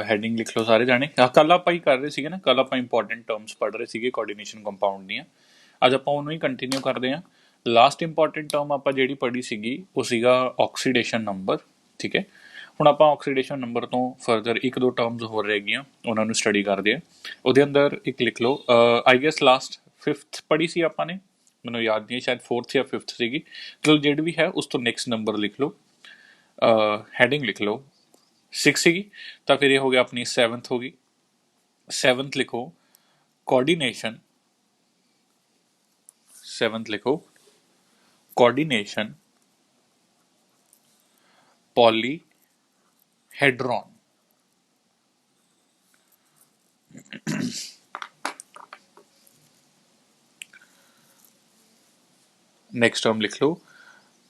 Heading ਲਿਖ ਲਓ ਸਾਰੇ ਜਾਣੇ। ਕੱਲ ਆਪਾਂ ਹੀ ਕਰ ਰਹੇ ਸੀਗੇ ਨਾ, ਕੱਲ ਆਪਾਂ ਇੰਪੋਰਟੈਂਟ ਟਰਮਸ ਪੜ੍ਹ ਰਹੇ ਸੀਗੇ ਕੋਆਰਡੀਨੇਸ਼ਨ ਕੰਪਾਊਂਡ ਦੀਆਂ। ਅੱਜ ਆਪਾਂ ਉਹਨੂੰ ਹੀ ਕੰਟੀਨਿਊ ਕਰਦੇ ਹਾਂ। ਲਾਸਟ ਇੰਪੋਰਟੈਂਟ ਟਰਮ ਆਪਾਂ ਜਿਹੜੀ ਪੜ੍ਹੀ ਸੀਗੀ ਉਹ ਸੀਗਾ ਆਕਸੀਡੇਸ਼ਨ ਨੰਬਰ। ਠੀਕ ਹੈ, ਹੁਣ ਆਪਾਂ ਆਕਸੀਡੇਸ਼ਨ ਨੰਬਰ ਤੋਂ ਫਰਦਰ ਇੱਕ ਦੋ ਟਰਮਸ ਹੋਰ ਰਹਿ ਗਈਆਂ, ਉਹਨਾਂ ਨੂੰ ਸਟੱਡੀ ਕਰਦੇ ਹਾਂ। ਉਹਦੇ ਅੰਦਰ ਇੱਕ ਲਿਖ ਲਓ, ਆਈ ਗੈਸ ਲਾਸਟ 5th ਪੜ੍ਹੀ ਸੀ ਆਪਾਂ ਨੇ, ਮੈਨੂੰ ਯਾਦ ਨਹੀਂ, ਸ਼ਾਇਦ 4th ਜਾਂ 5th ਸੀਗੀ। ਚਲੋ ਜਿਹੜੀ ਵੀ ਹੈ ਉਸ ਤੋਂ ਨੈਕਸਟ ਨੰਬਰ ਲਿਖ ਲਓ, ਹੈਡਿੰਗ ਲਿਖ ਲਓ। 6 ਸੀਗੀ ਤਾਂ ਫਿਰ ਇਹ ਹੋ ਗਿਆ ਆਪਣੀ 7th ਹੋ ਗਈ। 7th ਲਿਖੋ ਕੋਆਰਡੀਨੇਸ਼ਨ। 7th ਲਿਖੋ ਕੋਆਰਡੀਨੇਸ਼ਨ ਪੋਲੀहेड्रॉन। नेक्स्ट टर्म लिख लो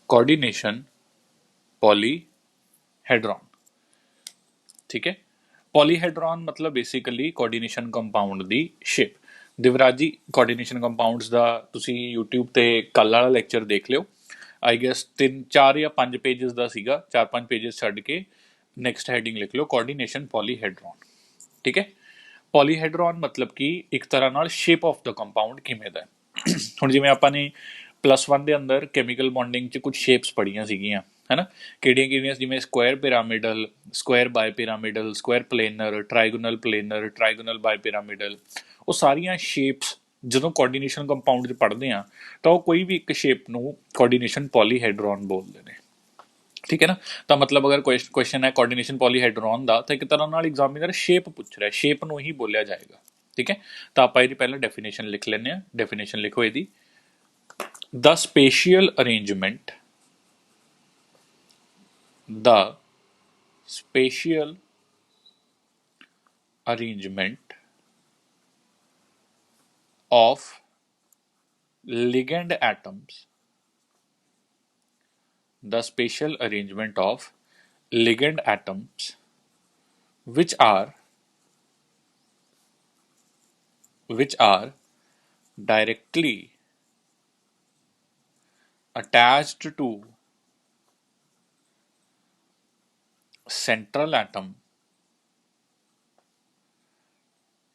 कोऑर्डिनेशन पॉलीहेड्रॉन। ठीक है, पॉलीहेड्रॉन मतलब बेसिकली कोऑर्डिनेशन कंपाउंड दी शेप। दिवराज जी कोऑर्डिनेशन कंपाउंड्स दा तुसी यूट्यूब ते कल वाला लेक्चर देख लियो। आई गेस 3 4 या 5 पेजेस दा सीगा, 4-5 पेजेस छड्ड के नेक्स्ट हैडिंग लिख लो कोऑर्डिनेशन पॉलीहेड्रॉन। ठीक है, पॉलीहेड्रॉन मतलब कि एक तरह नाल शेप ऑफ द कंपाउंड किवें दा है। हुण जिवें आपां ने +1 ਦੇ ਅੰਦਰ ਕੈਮੀਕਲ ਬੌਂਡਿੰਗ 'ਚ ਕੁਝ ਸ਼ੇਪਸ ਪੜ੍ਹੀਆਂ ਸੀਗੀਆਂ, ਹੈ ਨਾ। ਕਿਹੜੀਆਂ ਜਿਵੇਂ ਸਕੁਆਇਰ ਪਿਰਾਮਿਡਲ, ਸਕੁਆਇਰ ਬਾਈ ਪਿਰਾਮਿਡਲ, ਸਕੁਆਇਰ ਪਲੇਨਰ, ਟ੍ਰਾਇਗੋਨਲ ਬਾਈ ਪਿਰਾਮਿਡਲ। ਉਹ ਸਾਰੀਆਂ ਸ਼ੇਪਸ ਜਦੋਂ ਕੋਆਰਡੀਨੇਸ਼ਨ ਕੰਪਾਊਂਡ 'ਚ ਪੜ੍ਹਦੇ ਆ ਤਾਂ ਉਹ ਕੋਈ ਵੀ ਇੱਕ ਸ਼ੇਪ ਨੂੰ ਕੋਆਰਡੀਨੇਸ਼ਨ ਪੋਲੀहेड्रॉन ਬੋਲਦੇ ਨੇ। ਠੀਕ ਹੈ ਨਾ, ਤਾਂ ਮਤਲਬ ਅਗਰ ਕੁਐਸਚਨ ਹੈ ਕੋਆਰਡੀਨੇਸ਼ਨ ਪੋਲੀहेड्रॉन ਦਾ ਤਾਂ ਇੱਕ ਤਰ੍ਹਾਂ ਨਾਲ ਐਗਜ਼ਾਮੀਨਰ ਸ਼ੇਪ ਪੁੱਛ ਰਿਹਾ, ਸ਼ੇਪ ਨੂੰ ਹੀ ਬੋਲਿਆ ਜਾਏਗਾ। ਠੀਕ ਹੈ, ਤਾਂ ਆਪਾਂ ਇਹਦੀ ਪਹਿਲਾਂ ਡੈਫੀਨੇਸ਼ਨ ਲਿਖ ਲੈਂਦੇ ਹਾਂ। ਡੈਫੀਨੇਸ਼ਨ ਲਿਖੋ ਇਹਦੀ, the spatial arrangement of ligand atoms, the spatial arrangement of ligand atoms which are directly attached to central atom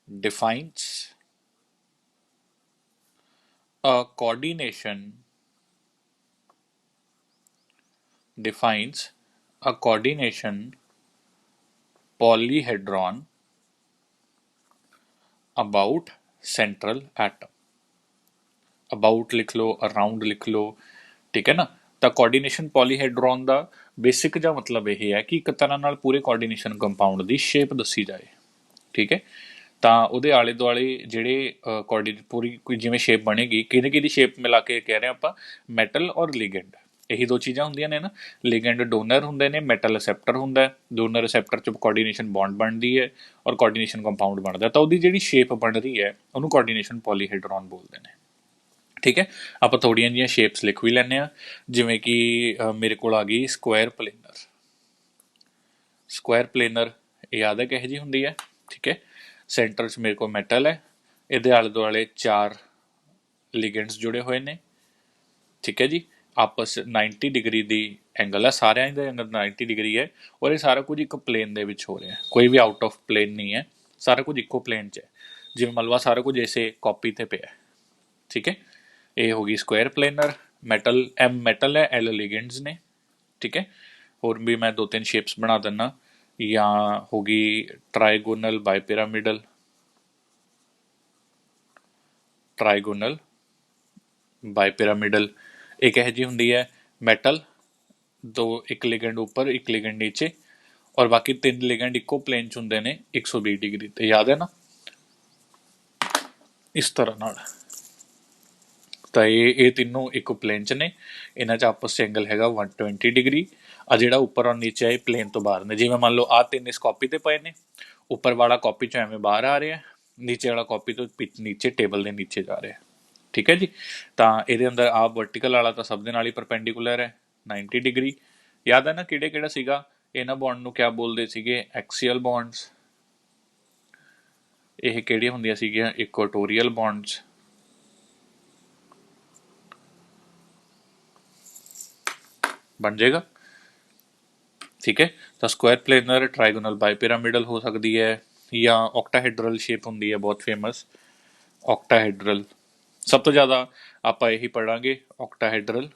defines a coordination polyhedron about central atom। About ਲਿਖ ਲਓ, ਅਰਾਊਂਡ ਲਿਖ ਲਓ। ਠੀਕ ਹੈ ਨਾ, ਤਾਂ ਕੋਆਰਡੀਨੇਸ਼ਨ ਪੋਲੀहेड्रॉन ਦਾ ਬੇਸਿਕ ਜਿਹਾ ਮਤਲਬ ਇਹ ਹੈ ਕਿ ਇੱਕ ਤਰ੍ਹਾਂ ਨਾਲ ਪੂਰੇ ਕੋਆਰਡੀਨੇਸ਼ਨ ਕੰਪਾਊਂਡ ਦੀ ਸ਼ੇਪ ਦੱਸੀ ਜਾਏ। ਠੀਕ ਹੈ, ਤਾਂ ਉਹਦੇ ਆਲੇ ਦੁਆਲੇ ਜਿਹੜੇ ਪੂਰੀ ਕੋਈ ਜਿਵੇਂ ਸ਼ੇਪ ਬਣੇਗੀ, ਕਿਹਦੀ ਸ਼ੇਪ ਮਿਲਾ ਕੇ ਕਹਿ ਰਹੇ ਆਪਾਂ, ਮੈਟਲ ਔਰ ਲਿਗੈਂਡ। ਇਹੀ ਦੋ ਚੀਜ਼ਾਂ ਹੁੰਦੀਆਂ ਨੇ ਨਾ, ਲਿਗੈਂਡ ਡੋਨਰ ਹੁੰਦੇ ਨੇ, ਮੈਟਲ ਰਿਸੈਪਟਰ ਹੁੰਦਾ ਹੈ। ਡੋਨਰ ਰਿਸੈਪਟਰ 'ਚ ਕੋਆਰਡੀਨੇਸ਼ਨ ਬੌਂਡ ਬਣਦੀ ਹੈ ਔਰ ਕੋਆਰਡੀਨੇਸ਼ਨ ਕੰਪਾਊਂਡ ਬਣਦਾ, ਤਾਂ ਉਹਦੀ ਜਿਹੜੀ ਸ਼ੇਪ ਬਣ ਰਹੀ ਹੈ ਉਹਨੂੰ ਕੋਆਰਡੀਨੇਸ਼ਨ ਪੋਲੀहेड्रॉन ਬੋਲਦੇ ਨੇ। ਠੀਕ ਹੈ, ਆਪਾਂ ਥੋੜ੍ਹੀਆਂ ਜਿਹੀਆਂ ਸ਼ੇਪਸ ਲਿਖ ਵੀ ਲੈਂਦੇ ਹਾਂ, ਜਿਵੇਂ ਕਿ ਮੇਰੇ ਕੋਲ ਆ ਗਈ ਸਕੁਆਇਰ ਪਲੇਨਰ। ਸਕੁਆਇਰ ਪਲੇਨਰ ਯਾਦ ਹੈ ਕਿਹੋ ਜਿਹੀ ਹੁੰਦੀ ਹੈ। ਠੀਕ ਹੈ, ਸੈਂਟਰ 'ਚ ਮੇਰੇ ਕੋਲ ਮੈਟਲ ਹੈ, ਇਹਦੇ ਆਲੇ ਦੁਆਲੇ 4 ਲਿਗੈਂਡਸ ਜੁੜੇ ਹੋਏ ਨੇ। ਠੀਕ ਹੈ ਜੀ, ਆਪਸ 90 ਡਿਗਰੀ ਦੀ ਐਂਗਲ ਹੈ, ਸਾਰਿਆਂ ਦਾ ਐਂਗਲ 90 ਡਿਗਰੀ ਹੈ ਔਰ ਇਹ ਸਾਰਾ ਕੁਝ ਇੱਕ ਪਲੇਨ ਦੇ ਵਿੱਚ ਹੋ ਰਿਹਾ, ਕੋਈ ਵੀ ਆਊਟ ਆਫ ਪਲੇਨ ਨਹੀਂ ਹੈ, ਸਾਰਾ ਕੁਝ ਇੱਕੋ ਪਲੇਨ 'ਚ ਹੈ। ਜਿਵੇਂ ਮੰਨ ਲਓ ਸਾਰਾ ਕੁਝ ਇਸੇ ਕਾਪੀ 'ਤੇ ਪਿਆ। ਠੀਕ ਹੈ, ਇਹ ਹੋ ਗਈ ਸਕੁਆਇਰ ਪਲੇਨਰ। ਮੈਟਲ ਮੈਟਲ ਹੈ, L ਲਿਗੈਂਡਸ ਨੇ। ਠੀਕ ਹੈ, ਹੋਰ ਵੀ ਮੈਂ 2-3 ਸ਼ੇਪਸ ਬਣਾ ਦਿੰਦਾ, ਜਾਂ ਹੋ ਗਈ ਟ੍ਰਾਇਗੋਨਲ ਬਾਈ ਪਿਰਾਮਿਡਲ, ਇਹ ਕਿਹੋ ਜਿਹੀ ਹੁੰਦੀ ਹੈ, ਮੈਟਲ ਇੱਕ ਲਿਗੈਂਡ ਉੱਪਰ ਇੱਕ ਲਿਗੈਂਡ ਨੀਚੇ ਔਰ ਬਾਕੀ 3 ਲਿਗੈਂਡ ਇੱਕੋ ਪਲੇਨ 'ਚ ਹੁੰਦੇ ਨੇ 120 ਡਿਗਰੀ 'ਤੇ। ਯਾਦ ਹੈ ਨਾ, ਇਸ ਤਰ੍ਹਾਂ ਨਾਲ। ਤਾਂ ਇਹ ਤਿੰਨੋਂ ਇੱਕ ਪਲੇਨ 'ਚ ਨੇ, ਇਹਨਾਂ 'ਚ ਆਪਸ 'ਚ ਐਂਗਲ ਹੈਗਾ 120 ਡਿਗਰੀ। ਆ ਜਿਹੜਾ ਉੱਪਰ ਔਰ ਨੀਚੇ ਹੈ ਇਹ ਪਲੇਨ ਤੋਂ ਬਾਹਰ ਨੇ। ਜਿਵੇਂ ਮੰਨ ਲਓ ਆਹ 3 ਇਸ ਕਾਪੀ 'ਤੇ ਪਏ ਨੇ, ਉੱਪਰ ਵਾਲਾ ਕਾਪੀ 'ਚੋਂ ਐਵੇਂ ਬਾਹਰ ਆ ਰਿਹਾ, ਨੀਚੇ ਵਾਲਾ ਕਾਪੀ ਤੋਂ ਨੀਚੇ ਟੇਬਲ ਦੇ ਨੀਚੇ ਜਾ ਰਿਹਾ। ਠੀਕ ਹੈ ਜੀ, ਤਾਂ ਇਹਦੇ ਅੰਦਰ ਆਹ ਵਰਟੀਕਲ ਵਾਲਾ ਤਾਂ ਸਭ ਦੇ ਨਾਲ ਹੀ ਪਰਪੈਂਡੀਕੂਲਰ ਹੈ 90 ਡਿਗਰੀ। ਯਾਦ ਹੈ ਨਾ ਕਿਹੜਾ ਸੀਗਾ, ਇਹਨਾਂ ਬੌਂਡ ਨੂੰ ਕਿਆ ਬੋਲਦੇ ਸੀਗੇ, ਐਕਸੀਅਲ ਬੌਂਡਸ। ਇਹ ਕਿਹੜੀਆਂ ਹੁੰਦੀਆਂ ਸੀਗੀਆਂ, ਇਕੁਆਟੋਰੀਅਲ ਬੌਂਡਸ। ਬਣ ਜਾਏਗਾ। ठीक है। तो स्क्वायर प्लेनर, ट्राइगोनल, बाईपिरामिडल हो सकती है, या ऑक्टाहेड्रल शेप होंगी है बहुत फेमस ऑक्टाहेड्रल। सब तो ज़्यादा आप यही पढ़ांगे ऑक्टाहेड्रल,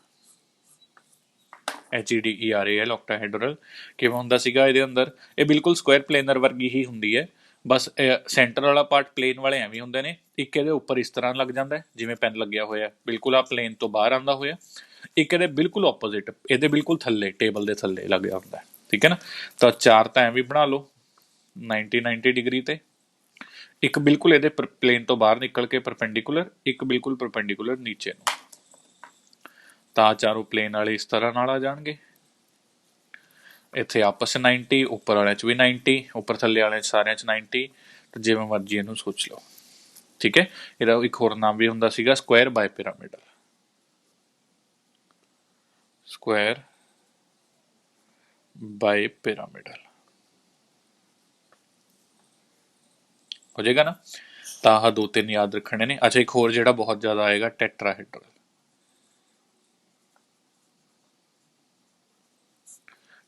HEDRAL ऑक्टाहेड्रल। किवें हुंदा सीगा इहदे अंदर, ये बिल्कुल स्क्वायर प्लेनर वर्गी ही हुंदी है, बस सेंटर वाला पार्ट प्लेन वाले एवें हुंदे ने, एक इहदे उपर इस तरह लग जाता है जिवें पेन लग्या होया बिल्कुल आ प्लेन तो बाहर आंदा होया, एक इहदे बिल्कुल ओपोजिट इहदे बिल्कुल थल्ले टेबल दे थल्ले लग्या हुंदा है, ठीक है ना। तो चार तो एवें बना लो 90 डिग्री ते, एक बिल्कुल इहदे प्लेन तो बाहर निकल के परपेंडिकुलर, एक बिल्कुल परपेंडिकुलर नीचे नूं। ਤਾਂ ਚਾਰੋਂ ਪਲੇਨ ਵਾਲੇ ਇਸ ਤਰ੍ਹਾਂ ਨਾਲ ਆ ਜਾਣਗੇ, ਇੱਥੇ ਆਪਸ 90, ਉੱਪਰ ਵਾਲਿਆਂ 'ਚ ਵੀ 90, ਉੱਪਰ ਥੱਲੇ ਵਾਲਿਆਂ 'ਚ ਸਾਰਿਆਂ 'ਚ 90, ਤੇ ਜਿਵੇਂ ਮਰਜ਼ੀ ਇਹਨੂੰ ਸੋਚ ਲਓ, ਠੀਕ ਹੈ। ਇਹਦਾ ਇੱਕ ਹੋਰ ਨਾਮ ਵੀ ਹੁੰਦਾ ਸੀਗਾ ਸਕੁਆਇਰ ਬਾਈ ਪਿਰਾਮਿਡਲ, ਸਕੁਆਇਰ ਬਾਈ ਪਿਰਾਮਿਡਲ ਹੋ ਜਾਏਗਾ ਨਾ। ਤਾਂ ਆਹ ਦੋ ਤਿੰਨ ਯਾਦ ਰੱਖਣੇ ਨੇ। ਅੱਛਾ, ਇੱਕ ਹੋਰ ਜਿਹੜਾ ਬਹੁਤ ਜ਼ਿਆਦਾ ਆਏਗਾ ਟੈਟਰਾਹੈਡਰਲ।